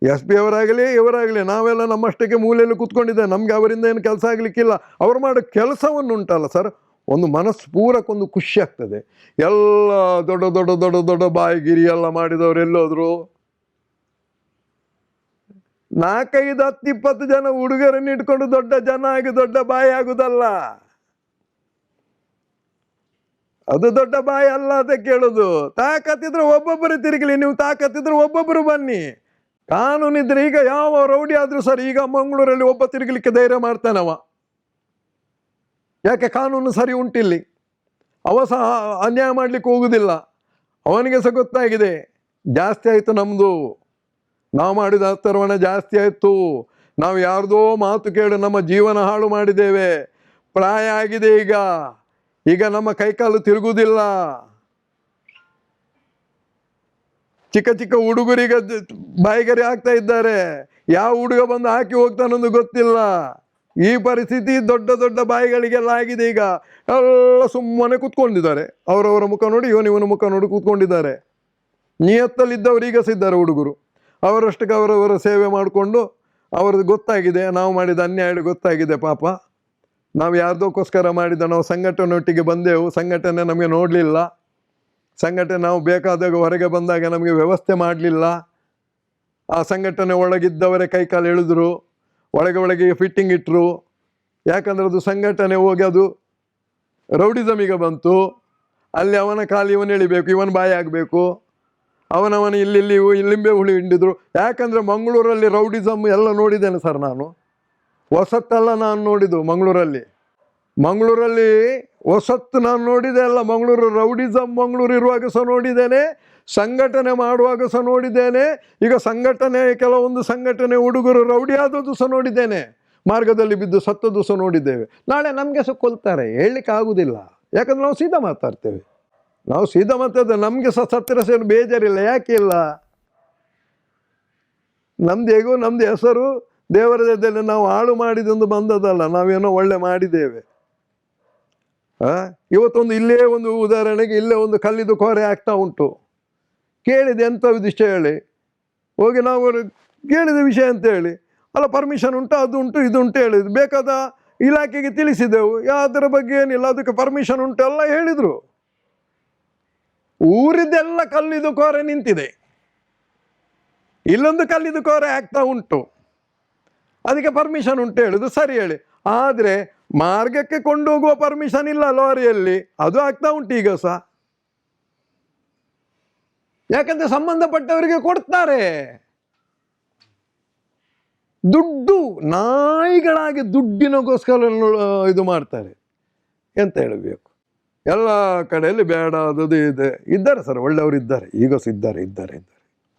SP ಅವರಾಗಲಿ ಇವರಾಗಲಿ ನಾವೆಲ್ಲ ನಮ್ಮಷ್ಟಕ್ಕೆ ಮೂಲೆಯಲ್ಲಿ ಕೂತ್ಕೊಂಡಿದ್ದೇವೆ. ನಮಗೆ ಅವರಿಂದ ಏನು ಕೆಲಸ ಆಗಲಿಕ್ಕಿಲ್ಲ. ಅವ್ರು ಮಾಡೋ ಕೆಲಸವನ್ನು ಉಂಟಲ್ಲ ಸರ್, ಒಂದು ಮನಸ್ಪೂರಕ್ಕೊಂದು ಖುಷಿ ಆಗ್ತದೆ. ಎಲ್ಲ ದೊಡ್ಡ ದೊಡ್ಡ ದೊಡ್ಡ ದೊಡ್ಡ ಬಾಯಿಗಿರಿ ಎಲ್ಲ ಮಾಡಿದವರು ಎಲ್ಲೋದ್ರು? 4, 5, 10, 20 ಜನ ಹುಡುಗರನ್ನು ಇಟ್ಕೊಂಡು ದೊಡ್ಡ ಜನ ಆಗಿ ದೊಡ್ಡ ಬಾಯಿ ಆಗುದಲ್ಲ. ಅದು ದೊಡ್ಡ ಬಾಯಿ ಅಲ್ಲ ಅಂತ ಕೇಳುದು. ತಾಕತ್ತಿದ್ರೆ ಒಬ್ಬೊಬ್ಬರು ತಿರುಗಲಿ, ನೀವು ತಾಕತ್ತಿದ್ರೆ ಒಬ್ಬೊಬ್ಬರು ಬನ್ನಿ. ಕಾನೂನಿದ್ರೆ ಈಗ ಯಾವ ರೌಡಿ ಆದ್ರೂ ಸರ್, ಈಗ ಮಂಗಳೂರಲ್ಲಿ ಒಬ್ಬ ತಿರುಗಲಿಕ್ಕೆ ಧೈರ್ಯ ಮಾಡ್ತಾನವ. ಯಾಕೆ? ಕಾನೂನು ಸರಿ ಉಂಟಿಲ್ಲಿ. ಅವ ಸಹ ಅನ್ಯಾಯ ಮಾಡ್ಲಿಕ್ಕೆ ಹೋಗುದಿಲ್ಲ. ಅವನಿಗೆ ಸಹ ಗೊತ್ತಾಗಿದೆ ಜಾಸ್ತಿ ಆಯ್ತು ನಮ್ದು, ನಾವು ಮಾಡಿದ ಅಸ್ತರವಣ ಜಾಸ್ತಿ ಆಯ್ತು, ನಾವು ಯಾರ್ದೋ ಮಾತು ಕೇಳಿ ನಮ್ಮ ಜೀವನ ಹಾಳು ಮಾಡಿದ್ದೇವೆ, ಪ್ರಾಯ ಆಗಿದೆ ಈಗ ನಮ್ಮ ಕೈಕಾಲು ತಿರುಗುವುದಿಲ್ಲ. ಚಿಕ್ಕ ಚಿಕ್ಕ ಹುಡುಗರಿಗೆ ಬಾಯಿಗರಿ ಆಗ್ತಾ ಇದ್ದಾರೆ. ಯಾವ ಹುಡುಗ ಬಂದು ಹಾಕಿ ಹೋಗ್ತಾನೊಂದು ಗೊತ್ತಿಲ್ಲ. ಈ ಪರಿಸ್ಥಿತಿ ದೊಡ್ಡ ದೊಡ್ಡ ಬಾಯಿಗಳಿಗೆಲ್ಲ ಆಗಿದೆ. ಈಗ ಎಲ್ಲ ಸುಮ್ಮನೆ ಕೂತ್ಕೊಂಡಿದ್ದಾರೆ, ಅವರವರ ಮುಖ ನೋಡಿ ಇವನ ಮುಖ ನೋಡಿ ಕೂತ್ಕೊಂಡಿದ್ದಾರೆ. ನಿಯತ್ತಲ್ಲಿದ್ದವರು ಈಗ ಸಿದ್ದಾರೆ ಹುಡುಗರು. ಅವರಷ್ಟಕ್ಕೆ ಅವರವರ ಸೇವೆ ಮಾಡಿಕೊಂಡು ಅವ್ರದ್ದು ಗೊತ್ತಾಗಿದೆ, ನಾವು ಮಾಡಿದ ಅನ್ಯಾಯ ಗೊತ್ತಾಗಿದೆ. ಪಾಪ ನಾವು ಯಾರ್ದೋಕ್ಕೋಸ್ಕರ ಮಾಡಿದ, ನಾವು ಸಂಘಟನೆಯೊಟ್ಟಿಗೆ ಬಂದೆವು, ಸಂಘಟನೆ ನಮಗೆ ನೋಡಲಿಲ್ಲ. ಸಂಘಟನೆ ನಾವು ಬೇಕಾದಾಗ ಹೊರಗೆ ಬಂದಾಗ ನಮಗೆ ವ್ಯವಸ್ಥೆ ಮಾಡಲಿಲ್ಲ. ಆ ಸಂಘಟನೆ ಒಳಗಿದ್ದವರೇ ಕೈಕಾಲು ಎಳೆದ್ರು, ಒಳಗೆ ಫಿಟ್ಟಿಂಗ್ ಇಟ್ಟರು. ಯಾಕಂದ್ರೆ ಅದು ಸಂಘಟನೆ ಹೋಗಿ ಅದು ರೌಡಿಸಮಿಗೆ ಬಂತು. ಅಲ್ಲಿ ಅವನ ಕಾಲು ಇವನು ಎಳಿಬೇಕು, ಇವನು ಬಾಯಿ ಆಗಬೇಕು, ಅವನವನ ಇಲ್ಲಿ ಲಿಂಬೆ ಹುಳಿ ಹಿಂಡಿದ್ರು. ಯಾಕಂದರೆ ಮಂಗಳೂರಲ್ಲಿ ರೌಡಿಸಮ್ ಎಲ್ಲ ನೋಡಿದ್ದೇನೆ ಸರ್ ನಾನು. ಹೊಸತ್ತಲ್ಲ ನಾನು ನೋಡಿದ್ದು ಮಂಗಳೂರಲ್ಲಿ ಹೊಸತ್ತು ನಾನು ನೋಡಿದೆ ಅಲ್ಲ. ಮಂಗಳೂರು ರೌಡಿಸಮ್ ಮಂಗಳೂರು ಇರುವಾಗ ಸಹ ನೋಡಿದ್ದೇನೆ, ಸಂಘಟನೆ ಮಾಡುವಾಗ ಸಹ ನೋಡಿದ್ದೇನೆ. ಈಗ ಕೆಲವೊಂದು ಸಂಘಟನೆ ಹುಡುಗರು ರೌಡಿ ಆದದ್ದು ಸಹ ನೋಡಿದ್ದೇನೆ. ಮಾರ್ಗದಲ್ಲಿ ಬಿದ್ದು ಸತ್ತದ್ದು ಸಹ ನೋಡಿದ್ದೇವೆ. ನಾಳೆ ನಮಗೆ ಸಹ ಕೊಲ್ತಾರೆ, ಹೇಳಲಿಕ್ಕೆ ಆಗುವುದಿಲ್ಲ. ಯಾಕಂದ್ರೆ ನಾವು ಸೀದಾ ಮಾತಾಡ್ತೇವೆ. ನಮಗೆ ಸಹ ಸತ್ತಿರ ಸೇರು ಬೇಜಾರಿಲ್ಲ. ಯಾಕೆ ಇಲ್ಲ? ನಮ್ದು ಹೆಸರು ದೇವರ ಜೊತೆಯಲ್ಲಿ ನಾವು ಹಾಳು ಮಾಡಿದೊಂದು ಬಂದದಲ್ಲ, ನಾವೇನೋ ಒಳ್ಳೆ ಮಾಡಿದ್ದೇವೆ. ಇವತ್ತೊಂದು ಇಲ್ಲೇ ಒಂದು ಉದಾಹರಣೆಗೆ ಇಲ್ಲೇ ಒಂದು ಕಲ್ಲಿದ್ದು ಕೋರೆ ಆಗ್ತಾ ಉಂಟು. ಕೇಳಿದೆ ಎಂಥ ವಿಷಯ ಹೇಳಿ, ಹೋಗಿ ನಾವು ಕೇಳಿದ ವಿಷಯ ಅಂತ ಹೇಳಿ, ಅಲ್ಲ ಪರ್ಮಿಷನ್ ಉಂಟು, ಅದು ಉಂಟು ಇದು ಉಂಟು ಹೇಳಿದ್ರು. ಬೇಕಾದ ಇಲಾಖೆಗೆ ತಿಳಿಸಿದೆವು, ಅದರ ಬಗ್ಗೆ ಏನಿಲ್ಲ, ಅದಕ್ಕೆ ಪರ್ಮಿಷನ್ ಉಂಟು ಎಲ್ಲ ಹೇಳಿದರು. ಊರಿದ್ದೆಲ್ಲ ಕಲ್ಲಿದ್ದು ಕೋರೆ ನಿಂತಿದೆ, ಇಲ್ಲೊಂದು ಕಲ್ಲಿದ್ದು ಕೋರೆ ಆಗ್ತಾ ಉಂಟು, ಅದಕ್ಕೆ ಪರ್ಮಿಷನ್ ಉಂಟು ಹೇಳಿದ್ರು. ಸರಿ ಹೇಳಿ, ಆದರೆ ಮಾರ್ಗಕ್ಕೆ ಕೊಂಡೋಗುವ ಪರ್ಮಿಷನ್ ಇಲ್ಲ ಲಾರಿಯಲ್ಲಿ, ಅದು ಆಗ್ತಾ ಉಂಟು ಈಗ ಸಹ. ಯಾಕಂದ್ರೆ ಸಂಬಂಧಪಟ್ಟವರಿಗೆ ಕೊಡ್ತಾರೆ ದುಡ್ಡು, ನಾಯಿಗಳಾಗಿ ದುಡ್ಡಿನಗೋಸ್ಕರ ಇದು ಮಾಡ್ತಾರೆ. ಎಂತ ಹೇಳಬೇಕು? ಎಲ್ಲ ಕಡೆಯಲ್ಲಿ ಬೇಡ ಅದು ಇದ್ದಾರೆ ಸರ್, ಒಳ್ಳೆಯವರು ಇದ್ದಾರೆ, ಈಗ ಸಹ ಇದ್ದಾರೆ.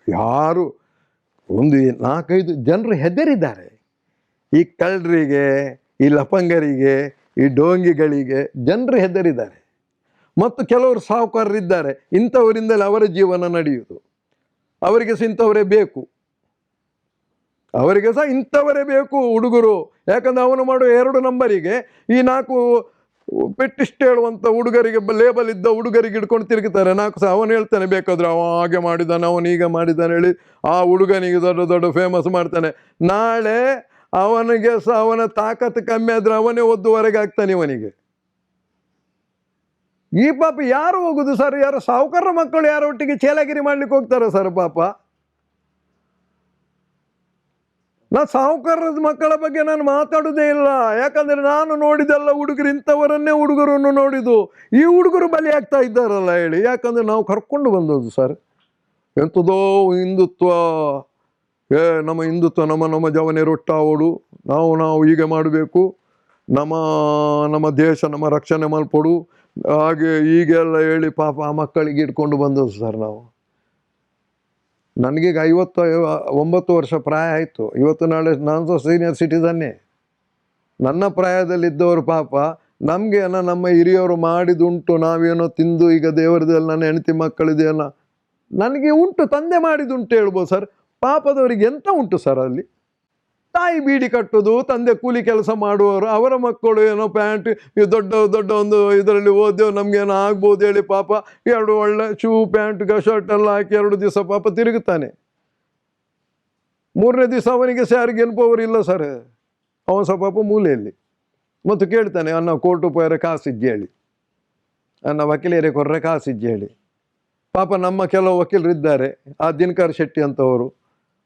ಯಾರು ಒಂದು 4-5 ಜನರು ಹೆದರಿದ್ದಾರೆ. ಈ ಕಳ್ಳರಿಗೆ, ಈ ಲಪಂಗರಿಗೆ, ಈ ಡೋಂಗಿಗಳಿಗೆ ಜನರು ಹೆದರಿದ್ದಾರೆ. ಮತ್ತು ಕೆಲವರು ಸಾಹುಕಾರರಿದ್ದಾರೆ, ಇಂಥವರಿಂದಲೇ ಅವರ ಜೀವನ ನಡೆಯುವುದು. ಅವರಿಗೆ ಸಹ ಇಂಥವರೇ ಬೇಕು ಹುಡುಗರು. ಯಾಕಂದ್ರೆ ಅವನು ಮಾಡೋ 2 ನಂಬರಿಗೆ ಈ 4 ಪೆಟ್ಟಿಸ್ಟ್ ಹೇಳುವಂಥ ಹುಡುಗರಿಗೆ, ಲೇಬಲ್ ಇದ್ದ ಹುಡುಗರಿಗೆ ಹಿಡ್ಕೊಂಡು ತಿರುಗುತ್ತಾರೆ. 4 ಸಹ ಅವನು ಹೇಳ್ತಾನೆ, ಬೇಕಾದ್ರೆ ಅವ ಹಾಗೆ ಮಾಡಿದ್ದಾನೆ, ಅವನು ಈಗ ಮಾಡಿದ್ದಾನೆ ಹೇಳಿ ಆ ಹುಡುಗನಿಗೆ ದೊಡ್ಡ ದೊಡ್ಡ ಫೇಮಸ್ ಮಾಡ್ತಾನೆ. ನಾಳೆ ಅವನಿಗೆ ಸಹ ಅವನ ತಾಕತ್ತು ಕಮ್ಮಿ ಆದ್ರೆ ಅವನೇ ಒದ್ದುವರೆಗೆ ಆಗ್ತಾನೆ ಇವನಿಗೆ. ಈ ಪಾಪ ಯಾರು ಹೋಗುದು ಸರ್? ಯಾರು ಸಾಹುಕಾರ ಮಕ್ಕಳು ಯಾರ ಒಟ್ಟಿಗೆ ಚೇಲಗಿರಿ ಮಾಡ್ಲಿಕ್ಕೆ ಹೋಗ್ತಾರೆ ಸರ್ ಪಾಪ? ಸಾಹುಕಾರದ ಮಕ್ಕಳ ಬಗ್ಗೆ ನಾನು ಮಾತಾಡುವುದೇ ಇಲ್ಲ. ಯಾಕಂದ್ರೆ ನಾನು ನೋಡಿದೆಲ್ಲ ಹುಡುಗರು ಇಂಥವರನ್ನೇ ಹುಡುಗರನ್ನು ನೋಡಿದ್ದು. ಈ ಹುಡುಗರು ಬಲಿ ಆಗ್ತಾ ಇದ್ದಾರಲ್ಲ ಹೇಳಿ. ಯಾಕಂದ್ರೆ ನಾವು ಕರ್ಕೊಂಡು ಬಂದದ್ದು ಸರ್, ಎಂಥದೋ ಹಿಂದುತ್ವ, ನಮ್ಮ ಹಿಂದುತ್ವ, ನಮ್ಮ ಜವನೇ ರೊಟ್ಟಾವೋಡು, ನಾವು ಹೀಗೆ ಮಾಡಬೇಕು, ನಮ್ಮ ದೇಶ ನಮ್ಮ ರಕ್ಷಣೆ ಮಲ್ಪಡು, ಹಾಗೆ ಹೀಗೆಲ್ಲ ಹೇಳಿ ಪಾಪ ಆ ಮಕ್ಕಳಿಗೆ ಇಟ್ಕೊಂಡು ಬಂದದ್ದು ಸರ್. ನನಗೀಗ 59 ವರ್ಷ ಪ್ರಾಯ ಆಯಿತು. ಇವತ್ತು ನಾಳೆ ನಾನು ಸೀನಿಯರ್ ಸಿಟಿಸನ್ನೇ. ನನ್ನ ಪ್ರಾಯದಲ್ಲಿದ್ದವರು ಪಾಪ ನಮಗೇನೋ ನಮ್ಮ ಹಿರಿಯವರು ಮಾಡಿದುಂಟು, ನಾವೇನೋ ತಿಂದು ಈಗ ದೇವರದಲ್ಲಿ ನನ್ನ ಹೆಂಡತಿ ಮಕ್ಕಳಿದೆಯಲ್ಲ ನನಗೆ ಉಂಟು, ತಂದೆ ಮಾಡಿದುಂಟು ಹೇಳ್ಬೋದು ಸರ್. ಪಾಪದವರಿಗೆ ಎಂತ ಉಂಟು ಸರ್ ಅಲ್ಲಿ? ತಾಯಿ ಬೀಡಿ ಕಟ್ಟುವುದು, ತಂದೆ ಕೂಲಿ ಕೆಲಸ ಮಾಡುವವರು, ಅವರ ಮಕ್ಕಳು ಏನೋ ಪ್ಯಾಂಟ್ ದೊಡ್ಡ ದೊಡ್ಡ ಒಂದು ಇದರಲ್ಲಿ ಓದೇವು ನಮಗೇನೋ ಆಗ್ಬೋದು ಹೇಳಿ ಪಾಪ 2 ಒಳ್ಳೆ ಶೂ ಪ್ಯಾಂಟ್ ಶರ್ಟ್ ಎಲ್ಲ ಹಾಕಿ 2 ದಿವಸ ಪಾಪ ತಿರುಗುತ್ತಾನೆ. 3ನೇ ದಿವಸ ಅವನಿಗೆ ಸ್ಯಾರಿಗೆ ಎನ್ಪೋವರು ಇಲ್ಲ ಸರ್. ಅವನು ಸಹ ಪಾಪ ಮೂಲೆಯಲ್ಲಿ ಮತ್ತು ಕೇಳ್ತಾನೆ, ಅನ್ನ ಕೋರ್ಟು ಪೋಯರೆ ಕಾಸಿಜ್ಜಿ ಹೇಳಿ, ಅನ್ನ ವಕೀಲರೇ ಕೊರ್ರೆ ಕಾಸಿಜ್ಜಿ ಹೇಳಿ. ಪಾಪ ನಮ್ಮ ಕೆಲವು ವಕೀಲರಿದ್ದಾರೆ, ಆ ದಿನಕರ್ ಶೆಟ್ಟಿ ಅಂತವರು,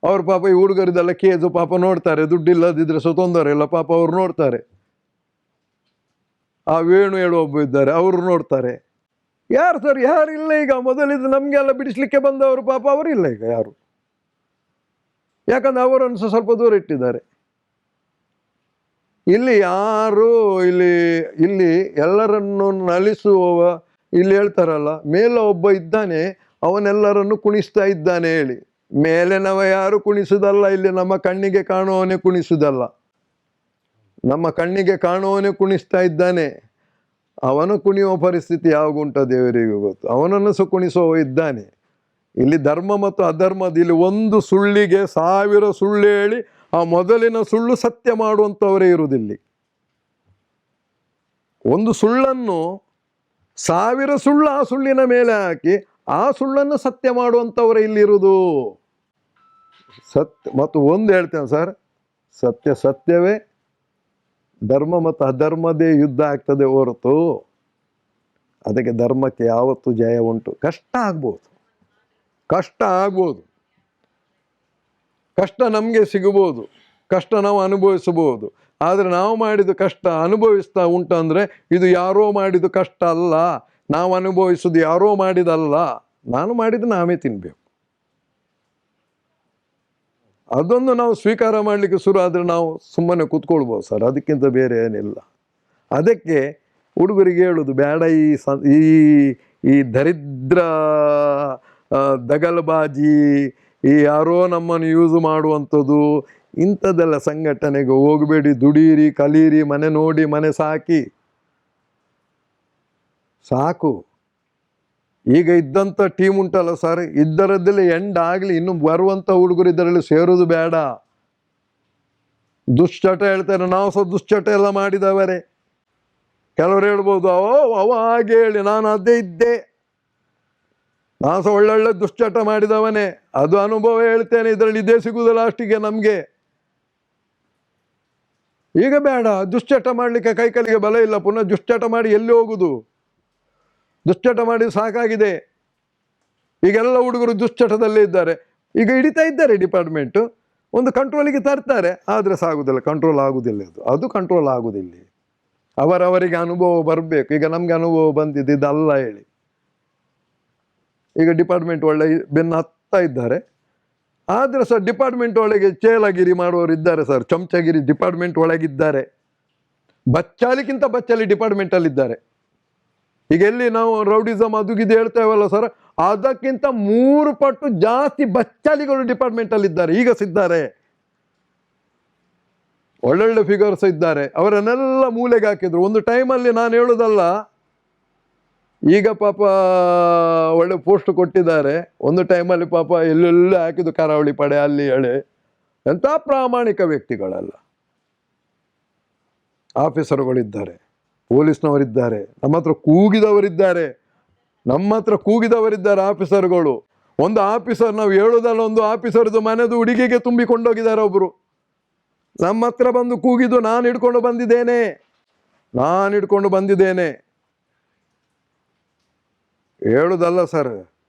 ಅವ್ರು ಪಾಪ ಈ ಹುಡುಗರಿದೆಲ್ಲ ಕೇಸು ಪಾಪ ನೋಡ್ತಾರೆ, ದುಡ್ಡಿಲ್ಲದಿದ್ರೆ ಸಹ ತೊಂದರೆ ಇಲ್ಲ ಪಾಪ ಅವ್ರು ನೋಡ್ತಾರೆ. ಆ ವೇಣು ಹೇಳುವ ಒಬ್ಬ ಇದ್ದಾರೆ, ಅವರು ನೋಡ್ತಾರೆ. ಯಾರು ಸರ್? ಯಾರಿಲ್ಲ ಈಗ. ಮೊದಲಿದ್ದು ನಮಗೆಲ್ಲ ಬಿಡಿಸ್ಲಿಕ್ಕೆ ಬಂದವರು ಪಾಪ ಅವರಿಲ್ಲ ಈಗ ಯಾರು. ಯಾಕಂದ್ರೆ ಅವರನ್ನು ಸಹ ಸ್ವಲ್ಪ ದೂರ ಇಟ್ಟಿದ್ದಾರೆ. ಇಲ್ಲಿ ಯಾರು ಇಲ್ಲಿ ಎಲ್ಲರನ್ನು ನಲಿಸುವವ, ಇಲ್ಲಿ ಹೇಳ್ತಾರಲ್ಲ ಮೇಲೆ ಒಬ್ಬ ಇದ್ದಾನೆ ಅವನೆಲ್ಲರನ್ನು ಕುಣಿಸ್ತಾ ಇದ್ದಾನೆ ಹೇಳಿ. ಮೇಲೆನವ ಯಾರು ಕುಣಿಸುವುದಲ್ಲ, ಇಲ್ಲಿ ನಮ್ಮ ಕಣ್ಣಿಗೆ ಕಾಣುವವನೇ ಕುಣಿಸುವುದಲ್ಲ. ನಮ್ಮ ಕಣ್ಣಿಗೆ ಕಾಣುವವನೇ ಕುಣಿಸ್ತಾ ಇದ್ದಾನೆ. ಅವನು ಕುಣಿಯುವ ಪರಿಸ್ಥಿತಿ ಯಾವಾಗುಂಟ ದೇವರಿಗೂ ಗೊತ್ತು. ಅವನನ್ನು ಸಹ ಕುಣಿಸುವ ಇದ್ದಾನೆ. ಇಲ್ಲಿ ಧರ್ಮ ಮತ್ತು ಅಧರ್ಮದ ಇಲ್ಲಿ ಒಂದು ಸುಳ್ಳಿಗೆ 1000 ಸುಳ್ಳು ಹೇಳಿ ಆ ಮೊದಲಿನ ಸುಳ್ಳು ಸತ್ಯ ಮಾಡುವಂಥವರೇ ಇರುವುದಿಲ್ಲಿ. ಒಂದು ಸುಳ್ಳನ್ನು 1000 ಸುಳ್ಳು ಆ ಸುಳ್ಳಿನ ಮೇಲೆ ಹಾಕಿ ಆ ಸುಳ್ಳನ್ನು ಸತ್ಯ ಮಾಡುವಂಥವರೇ ಇಲ್ಲಿರುವುದು. ಸತ್ಯ ಮತ್ತು ಒಂದು ಹೇಳ್ತೇನೆ ಸರ್, ಸತ್ಯ ಸತ್ಯವೇ, ಧರ್ಮ ಮತ್ತು ಅಧರ್ಮದೇ ಯುದ್ಧ ಆಗ್ತದೆ ಹೊರತು ಅದಕ್ಕೆ ಧರ್ಮಕ್ಕೆ ಯಾವತ್ತೂ ಜಯ ಉಂಟು. ಕಷ್ಟ ಆಗ್ಬೋದು, ಕಷ್ಟ ನಮಗೆ ಸಿಗಬಹುದು, ಕಷ್ಟ ನಾವು ಅನುಭವಿಸಬಹುದು. ಆದರೆ ನಾವು ಮಾಡಿದ ಕಷ್ಟ ಅನುಭವಿಸ್ತಾ ಉಂಟಂದರೆ ಇದು ಯಾರೋ ಮಾಡಿದ ಕಷ್ಟ ಅಲ್ಲ, ನಾವು ಅನುಭವಿಸೋದು ಯಾರೋ ಮಾಡಿದಲ್ಲ, ನಾನು ಮಾಡಿದ್ದು ನಾವೇ ತಿನ್ನಬೇಕು. ಅದೊಂದು ನಾವು ಸ್ವೀಕಾರ ಮಾಡಲಿಕ್ಕೆ ಶುರು ಆದರೆ ನಾವು ಸುಮ್ಮನೆ ಕೂತ್ಕೊಳ್ಬೋದು ಸರ್, ಅದಕ್ಕಿಂತ ಬೇರೆ ಏನಿಲ್ಲ. ಅದಕ್ಕೆ ಹುಡುಗರಿಗೆ ಹೇಳೋದು ಬೇಡ, ಈ ದರಿದ್ರ ದಗಲ್ಬಾಜಿ, ಈ ಯಾರೋ ನಮ್ಮನ್ನು ಯೂಸ್ ಮಾಡುವಂಥದ್ದು, ಇಂಥದ್ದೆಲ್ಲ ಸಂಘಟನೆಗೆ ಹೋಗಬೇಡಿ. ದುಡೀರಿ, ಕಲೀರಿ, ಮನೆ ನೋಡಿ ಮನೆ ಸಾಕು. ಈಗ ಇದ್ದಂಥ ಟೀಮ್ ಉಂಟಲ್ಲ ಸರ್, ಇದರದ್ದಲ್ಲಿ ಎಂಡ್ ಆಗಲಿ, ಇನ್ನು ಬರುವಂಥ ಹುಡುಗರು ಇದರಲ್ಲಿ ಸೇರೋದು ಬೇಡ. ದುಶ್ಚಟ ಹೇಳ್ತಾರೆ, ನಾವು ಸಹ ದುಶ್ಚಟ ಎಲ್ಲ ಮಾಡಿದವರೇ. ಕೆಲವರು ಹೇಳ್ಬೋದು, ಅವ ಹಾಗೆ ಹೇಳಿ, ನಾನು ಅದೇ ಇದ್ದೆ, ನಾನು ಸಹ ಒಳ್ಳೊಳ್ಳೆ ದುಶ್ಚಟ ಮಾಡಿದವನೇ, ಅದು ಅನುಭವ ಹೇಳ್ತೇನೆ, ಇದರಲ್ಲಿ ಇದೇ ಸಿಗುವುದು ಲಾಸ್ಟಿಗೆ ನಮಗೆ. ಈಗ ಬೇಡ, ದುಶ್ಚಟ ಮಾಡಲಿಕ್ಕೆ ಕೈಕಲಿಗೆ ಬಲ ಇಲ್ಲ, ಪುನಃ ದುಶ್ಚಟ ಮಾಡಿ ಎಲ್ಲಿ ಹೋಗುದು? ದುಶ್ಚಟ ಮಾಡಿ ಸಾಕಾಗಿದೆ. ಈಗೆಲ್ಲ ಹುಡುಗರು ದುಶ್ಚಟದಲ್ಲೇ ಇದ್ದಾರೆ. ಈಗ ಹಿಡಿತಾ ಇದ್ದಾರೆ ಡಿಪಾರ್ಟ್ಮೆಂಟು, ಒಂದು ಕಂಟ್ರೋಲಿಗೆ ತರ್ತಾರೆ, ಆದರೆ ಸಾಗುದಿಲ್ಲ, ಕಂಟ್ರೋಲ್ ಆಗುದಿಲ್ಲ. ಅದು ಕಂಟ್ರೋಲ್ ಆಗುದಿಲ್ಲ. ಅವರವರಿಗೆ ಅನುಭವ ಬರಬೇಕು. ಈಗ ನಮ್ಗೆ ಅನುಭವ ಬಂದಿದ್ದು ಇದಲ್ಲ ಹೇಳಿ. ಈಗ ಡಿಪಾರ್ಟ್ಮೆಂಟ್ ಒಳ್ಳೆ ಬೆನ್ನು ಹತ್ತಾ ಇದ್ದಾರೆ, ಆದರೆ ಸರ್ ಡಿಪಾರ್ಟ್ಮೆಂಟ್ ಒಳಗೆ ಚೇಲಗಿರಿ ಮಾಡುವವರು ಇದ್ದಾರೆ ಸರ್, ಚಮಚಗಿರಿ ಡಿಪಾರ್ಟ್ಮೆಂಟ್ ಒಳಗಿದ್ದಾರೆ. ಬಚ್ಚಾಲಿಕ್ಕಿಂತ ಬಚ್ಚಾಲಿ ಡಿಪಾರ್ಟ್ಮೆಂಟಲ್ಲಿದ್ದಾರೆ. ಈಗ ಎಲ್ಲಿ ನಾವು ರೌಡಿಸಮ್ ಅದುಗಿದು ಹೇಳ್ತೇವಲ್ಲ ಸರ್, ಅದಕ್ಕಿಂತ 3 ಪಟ್ಟು ಜಾಸ್ತಿ ಬಚ್ಚಾಲಿಗಳು ಡಿಪಾರ್ಟ್ಮೆಂಟಲ್ಲಿದ್ದಾರೆ, ಈಗ ಸಿದ್ದಾರೆ. ಒಳ್ಳೊಳ್ಳೆ ಫಿಗರ್ಸ್ ಇದ್ದಾರೆ, ಅವರನ್ನೆಲ್ಲ ಮೂಲೆಗೆ ಹಾಕಿದ್ರು. ಒಂದು ಟೈಮಲ್ಲಿ ನಾನು ಹೇಳೋದಲ್ಲ, ಈಗ ಪಾಪ ಒಳ್ಳೆ ಪೋಸ್ಟ್ ಕೊಟ್ಟಿದ್ದಾರೆ. ಒಂದು ಟೈಮಲ್ಲಿ ಪಾಪ ಎಲ್ಲೆಲ್ಲ ಹಾಕಿದ್ದು, ಕರಾವಳಿ ಪಡೆ ಅಲ್ಲಿ ಹೇಳಿ, ಎಂಥ ಪ್ರಾಮಾಣಿಕ ವ್ಯಕ್ತಿಗಳೆಲ್ಲ ಆಫೀಸರ್ಗಳಿದ್ದಾರೆ, ಪೊಲೀಸ್ನವರಿದ್ದಾರೆ, ನಮ್ಮ ಹತ್ರ ಕೂಗಿದವರಿದ್ದಾರೆ ಆಫೀಸರ್ಗಳು. ಒಂದು ಆಫೀಸರ್, ನಾವು ಹೇಳೋದಲ್ಲ, ಒಂದು ಆಫೀಸರ್ದು ಮನೆದು ಹುಡುಗಿಗೆ ತುಂಬಿಕೊಂಡೋಗಿದ್ದಾರೆ ಒಬ್ಬರು. ನಮ್ಮ ಹತ್ರ ಬಂದು ಕೂಗಿದ್ದು, ನಾನು ಹಿಡ್ಕೊಂಡು ಬಂದಿದ್ದೇನೆ ಹೇಳುದಲ್ಲ ಸರ್.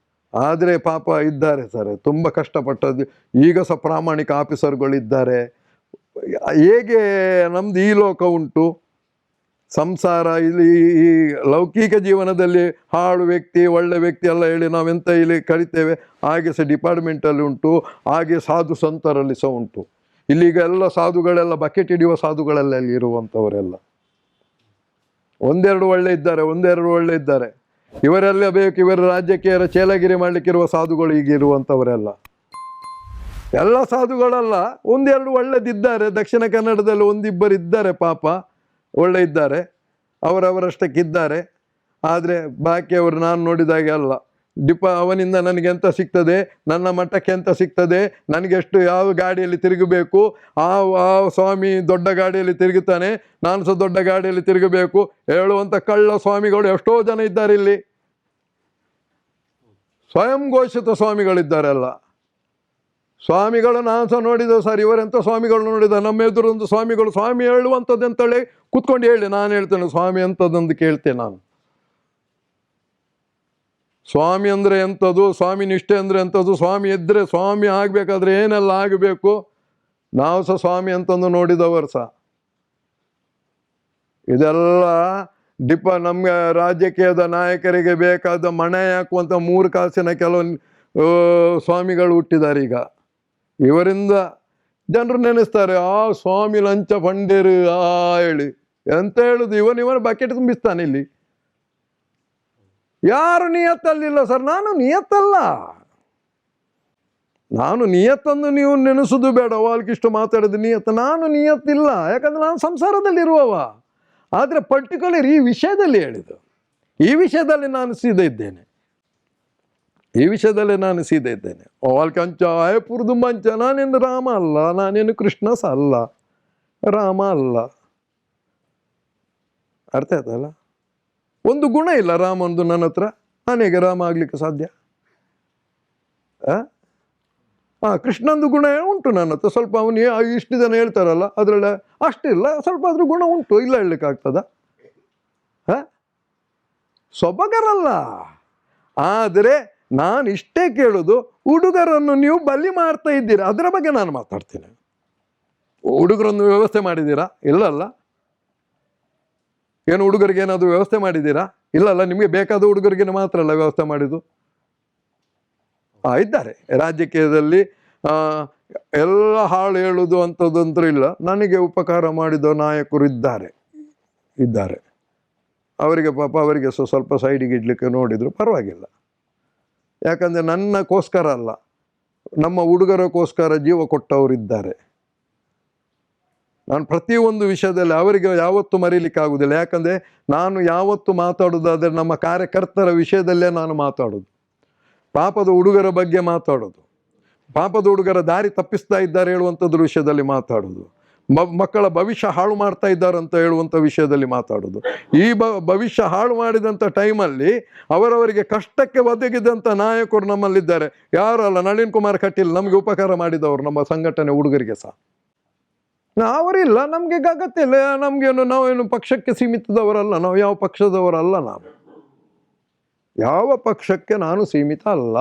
ಆದರೆ ಪಾಪ ಇದ್ದಾರೆ ಸರ್, ತುಂಬ ಕಷ್ಟಪಟ್ಟದ್ದು. ಈಗ ಸಹ ಪ್ರಾಮಾಣಿಕ ಆಫೀಸರ್ಗಳಿದ್ದಾರೆ. ಹೇಗೆ ನಮ್ದು ಈ ಲೋಕ ಉಂಟು, ಸಂಸಾರ ಇಲ್ಲಿ ಈ ಲೌಕಿಕ ಜೀವನದಲ್ಲಿ ಹಾಳು ವ್ಯಕ್ತಿ, ಒಳ್ಳೆ ವ್ಯಕ್ತಿ ಎಲ್ಲ ಹೇಳಿ ನಾವೆಂತ ಇಲ್ಲಿ ಕರಿತೇವೆ, ಹಾಗೆ ಸಹ ಡಿಪಾರ್ಟ್ಮೆಂಟಲ್ಲಿ ಉಂಟು, ಹಾಗೆ ಸಾಧು ಸಂತರಲ್ಲಿ ಸಹ ಉಂಟು. ಇಲ್ಲಿಗ ಎಲ್ಲ ಸಾಧುಗಳೆಲ್ಲ ಬಕೆಟ್ ಹಿಡಿಯುವ ಸಾಧುಗಳೆಲ್ಲ ಇಲ್ಲಿ ಇರುವಂಥವರೆಲ್ಲ ಒಂದೆರಡು ಒಳ್ಳೆ ಇದ್ದಾರೆ. ಇವರೆಲ್ಲ ಬೇಕು, ಇವರ ರಾಜ್ಯಕ್ಕೆ ಚೇಲಗಿರಿ ಮಾಡಲಿಕ್ಕಿರುವ ಸಾಧುಗಳು ಈಗ ಇರುವಂಥವರೆಲ್ಲ. ಎಲ್ಲ ಸಾಧುಗಳಲ್ಲ, ಒಂದೆರಡು ಒಳ್ಳೆದಿದ್ದಾರೆ. ದಕ್ಷಿಣ ಕನ್ನಡದಲ್ಲಿ ಒಂದಿಬ್ಬರು ಇದ್ದಾರೆ ಪಾಪ, ಒಳ್ಳೆ ಇದ್ದಾರೆ, ಅವರವರಷ್ಟಕ್ಕಿದ್ದಾರೆ. ಆದರೆ ಬಾಕಿಯವರು ನಾನು ನೋಡಿದಾಗೆ ಅಲ್ಲ. ಅವನಿಂದ ನನಗೆ ಎಂತ ಸಿಗ್ತದೆ, ನನ್ನ ಮಟ್ಟಕ್ಕೆ ಎಂತ ಸಿಗ್ತದೆ, ನನಗೆಷ್ಟು ಯಾವ ಗಾಡಿಯಲ್ಲಿ ತಿರುಗಬೇಕು, ಆ ಸ್ವಾಮಿ ದೊಡ್ಡ ಗಾಡಿಯಲ್ಲಿ ತಿರುಗುತ್ತಾನೆ, ನಾನು ಸಹ ದೊಡ್ಡ ಗಾಡಿಯಲ್ಲಿ ತಿರುಗಬೇಕು ಹೇಳುವಂಥ ಕಳ್ಳ ಸ್ವಾಮಿಗಳು ಎಷ್ಟೋ ಜನ ಇದ್ದಾರೆ ಇಲ್ಲಿ. ಸ್ವಯಂ ಘೋಷಿತ ಸ್ವಾಮಿಗಳಿದ್ದಾರಲ್ಲ ಸ್ವಾಮಿಗಳು. ನಾನು ಸಹ ನೋಡಿದ ಸರ್, ಇವರೆಂಥ ಸ್ವಾಮಿಗಳು ನೋಡಿದ, ನಮ್ಮ ಎದುರೊಂದು ಸ್ವಾಮಿಗಳು ಸ್ವಾಮಿ ಹೇಳುವಂಥದ್ದು ಅಂತೇಳಿ ಕೂತ್ಕೊಂಡು ಹೇಳಿ, ನಾನು ಹೇಳ್ತೇನೆ ಸ್ವಾಮಿ ಎಂಥದ್ದಂದು ಕೇಳ್ತೇನೆ ನಾನು. ಸ್ವಾಮಿ ಅಂದರೆ ಎಂಥದ್ದು, ಸ್ವಾಮಿ ನಿಷ್ಠೆ ಅಂದರೆ ಎಂಥದ್ದು, ಸ್ವಾಮಿ ಇದ್ದರೆ ಸ್ವಾಮಿ ಆಗಬೇಕಾದ್ರೆ ಏನೆಲ್ಲ ಆಗಬೇಕು, ನಾವು ಸಹ ಸ್ವಾಮಿ ಅಂತಂದು ನೋಡಿದವರು ಸಹ. ಇದೆಲ್ಲ ನಮಗೆ ರಾಜಕೀಯದ ನಾಯಕರಿಗೆ ಬೇಕಾದ ಮಣೆ ಹಾಕುವಂಥ 3 ಕಾಸಿನ ಕೆಲವು ಸ್ವಾಮಿಗಳು ಹುಟ್ಟಿದ್ದಾರೆ ಈಗ. ಇವರಿಂದ ಜನರು ನೆನೆಸ್ತಾರೆ, ಆ ಸ್ವಾಮಿ ಲಂಚ ಫಂಡೇರು ಹೇಳಿ ಎಂತ ಹೇಳುದು, ಇವನ ಬಕೆಟ್ ತುಂಬಿಸ್ತಾನೆ ಇಲ್ಲಿ. ಯಾರು ನಿಯತ್ತಲ್ಲಿಲ್ಲ ಸರ್, ನಾನು ನಿಯತ್ತಲ್ಲ. ನಾನು ನಿಯತ್ತನ್ನು ನೀವು ನೆನೆಸುದು ಬೇಡ, ವಾಲ್ಕಿಷ್ಟು ಮಾತಾಡಿದ ನಿಯತ್ತು, ನಾನು ನಿಯತ್ತಿಲ್ಲ. ಯಾಕಂದ್ರೆ ನಾನು ಸಂಸಾರದಲ್ಲಿರುವವ. ಆದರೆ ಪರ್ಟಿಕ್ಯುಲರ್ ಈ ವಿಷಯದಲ್ಲಿ ಹೇಳಿದ್ದು, ಈ ವಿಷಯದಲ್ಲಿ ನಾನು ಸೀದಾ ಇದ್ದೇನೆ, ಈ ವಿಷಯದಲ್ಲಿ ನಾನು ಸೀದಾ ಇದ್ದೇನೆ. ವಾಲ್ಕಂಚ ಆಯಪುರದು ಮಂಚ, ನಾನೇನು ರಾಮ ಅಲ್ಲ, ನಾನೇನು ಕೃಷ್ಣ ಸಹ ಅಲ್ಲ, ರಾಮ ಅಲ್ಲ. ಅರ್ಥ ಆಯ್ತಲ್ಲ? ಒಂದು ಗುಣ ಇಲ್ಲ ರಾಮಂದು ನನ್ನ ಹತ್ರ, ನಾನು ಹೇಗೆ ರಾಮ ಆಗ್ಲಿಕ್ಕೆ ಸಾಧ್ಯ? ಕೃಷ್ಣಂದು ಗುಣ ಉಂಟು ನನ್ನ ಹತ್ರ ಸ್ವಲ್ಪ. ಅವನು ಇಷ್ಟು ಜನ ಹೇಳ್ತಾರಲ್ಲ ಅದರಲ್ಲಿ ಅಷ್ಟಿಲ್ಲ, ಸ್ವಲ್ಪ ಅದ್ರ ಗುಣ ಉಂಟು, ಇಲ್ಲ ಹೇಳಲಿಕ್ಕೆ ಆಗ್ತದ? ಸೊಬಗರಲ್ಲ. ಆದರೆ ನಾನು ಇಷ್ಟೇ ಕೇಳೋದು, ಹುಡುಗರನ್ನು ನೀವು ಬಲಿ ಮಾಡ್ತಾ ಇದ್ದೀರಾ, ಅದರ ಬಗ್ಗೆ ನಾನು ಮಾತಾಡ್ತೀನಿ. ಹುಡುಗರನ್ನು ವ್ಯವಸ್ಥೆ ಮಾಡಿದ್ದೀರಾ? ಇಲ್ಲಲ್ಲ. ಏನು ಹುಡುಗರಿಗೆ ಏನಾದರೂ ವ್ಯವಸ್ಥೆ ಮಾಡಿದ್ದೀರಾ? ಇಲ್ಲಲ್ಲ. ನಿಮಗೆ ಬೇಕಾದ ಹುಡುಗರಿಗೆ ಮಾತ್ರ ಅಲ್ಲ ವ್ಯವಸ್ಥೆ ಮಾಡಿದ್ದು. ಇದ್ದಾರೆ ರಾಜಕೀಯದಲ್ಲಿ ಎಲ್ಲ ಹಾಳು ಹೇಳುವುದು ಅಂಥದ್ದಂತೂ ಇಲ್ಲ. ನನಗೆ ಉಪಕಾರ ಮಾಡಿದ ನಾಯಕರು ಇದ್ದಾರೆ. ಅವರಿಗೆ ಪಾಪ ಅವರಿಗೆ ಸ್ವಲ್ಪ ಸೈಡಿಗೆ ಇಡ್ಲಿಕ್ಕೆ ನೋಡಿದ್ರು ಪರವಾಗಿಲ್ಲ. ಯಾಕಂದರೆ ನನ್ನಕ್ಕೋಸ್ಕರ ಅಲ್ಲ, ನಮ್ಮ ಹುಡುಗರಕ್ಕೋಸ್ಕರ ಜೀವ ಕೊಟ್ಟವರಿದ್ದಾರೆ. ನಾನು ಪ್ರತಿಯೊಂದು ವಿಷಯದಲ್ಲಿ ಅವರಿಗೆ ಯಾವತ್ತೂ ಮರೀಲಿಕ್ಕಾಗುವುದಿಲ್ಲ. ಯಾಕಂದರೆ ನಾನು ಯಾವತ್ತು ಮಾತಾಡೋದಾದರೆ ನಮ್ಮ ಕಾರ್ಯಕರ್ತರ ವಿಷಯದಲ್ಲೇ ನಾನು ಮಾತಾಡೋದು, ಪಾಪದ ಹುಡುಗರ ಬಗ್ಗೆ ಮಾತಾಡೋದು, ಪಾಪದ ಹುಡುಗರ ದಾರಿ ತಪ್ಪಿಸ್ತಾ ಇದ್ದಾರೆ ಹೇಳುವಂಥದ್ರ ವಿಷಯದಲ್ಲಿ ಮಾತಾಡೋದು, ಮಕ್ಕಳ ಭವಿಷ್ಯ ಹಾಳು ಮಾಡ್ತಾ ಇದ್ದಾರೆ ಅಂತ ಹೇಳುವಂಥ ವಿಷಯದಲ್ಲಿ ಮಾತಾಡೋದು. ಈ ಭವಿಷ್ಯ ಹಾಳು ಮಾಡಿದಂಥ ಟೈಮಲ್ಲಿ ಅವರವರಿಗೆ ಕಷ್ಟಕ್ಕೆ ಒದಗಿದಂಥ ನಾಯಕರು ನಮ್ಮಲ್ಲಿದ್ದಾರೆ. ಯಾರಲ್ಲ, ನಳಿನ್ ಕುಮಾರ್ ಕಟೀಲ್ ನಮಗೆ ಉಪಕಾರ ಮಾಡಿದವರು, ನಮ್ಮ ಸಂಘಟನೆ ಹುಡುಗರಿಗೆ ಸಹ. ಅವರಿಲ್ಲ, ನಮಗೆ ಅಗತ್ಯ ಇಲ್ಲ. ನಮಗೇನು, ನಾವೇನು ಪಕ್ಷಕ್ಕೆ ಸೀಮಿತದವರಲ್ಲ, ನಾವು ಯಾವ ಪಕ್ಷದವರಲ್ಲ. ನಾನು ಯಾವ ಪಕ್ಷಕ್ಕೆ ನಾನು ಸೀಮಿತ ಅಲ್ಲ.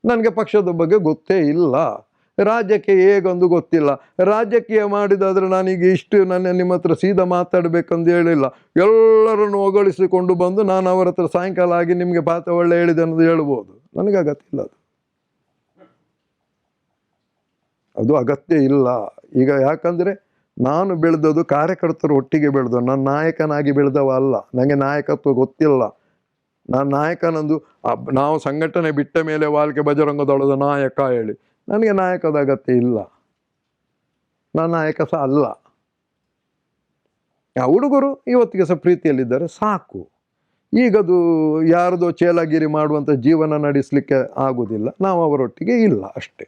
ನನಗೆ ಪಕ್ಷದ ಬಗ್ಗೆ ಗೊತ್ತೇ ಇಲ್ಲ, ರಾಜಕೀಯ ಹೇಗೊಂದು ಗೊತ್ತಿಲ್ಲ. ರಾಜಕೀಯ ಮಾಡಿದಾದರೆ ನಾನೀಗ ಇಷ್ಟು ನಿಮ್ಮ ಹತ್ರ ಸೀದಾ ಮಾತಾಡಬೇಕಂದು ಹೇಳಿಲ್ಲ. ಎಲ್ಲರನ್ನು ಹೊಗಳಿಸಿಕೊಂಡು ಬಂದು ನಾನು ಅವರ ಹತ್ರ ಸಾಯಂಕಾಲ ಆಗಿ ನಿಮಗೆ ಪಾತ ಒಳ್ಳೆ ಹೇಳಿದೆ ಅನ್ನೋದು ಹೇಳ್ಬೋದು. ನನಗೆ ಅಗತ್ಯ ಇಲ್ಲ, ಅದು ಅಗತ್ಯ ಇಲ್ಲ ಈಗ. ಯಾಕಂದರೆ ನಾನು ಬೆಳೆದದು ಕಾರ್ಯಕರ್ತರು ಒಟ್ಟಿಗೆ ಬೆಳೆದು, ನಾನು ನಾಯಕನಾಗಿ ಬೆಳೆದವ ಅಲ್ಲ. ನನಗೆ ನಾಯಕತ್ವ ಗೊತ್ತಿಲ್ಲ. ನಾನು ನಾಯಕನಂದು ನಾವು ಸಂಘಟನೆ ಬಿಟ್ಟ ಮೇಲೆ ವಾಲ್ಕೆ ಬಜರಂಗದಳದ ನಾಯಕ ಹೇಳಿ, ನನಗೆ ನಾಯಕದ ಅಗತ್ಯ ಇಲ್ಲ. ನಾನು ನಾಯಕ ಸಹ ಅಲ್ಲ. ಆ ಹುಡುಗರು ಇವತ್ತಿಗೆ ಸಹ ಪ್ರೀತಿಯಲ್ಲಿದ್ದಾರೆ, ಸಾಕು. ಈಗದು ಯಾರದೋ ಚೇಲಾಗಿರಿ ಮಾಡುವಂಥ ಜೀವನ ನಡೆಸಲಿಕ್ಕೆ ಆಗೋದಿಲ್ಲ. ನಾವು ಅವರೊಟ್ಟಿಗೆ ಇಲ್ಲ ಅಷ್ಟೇ.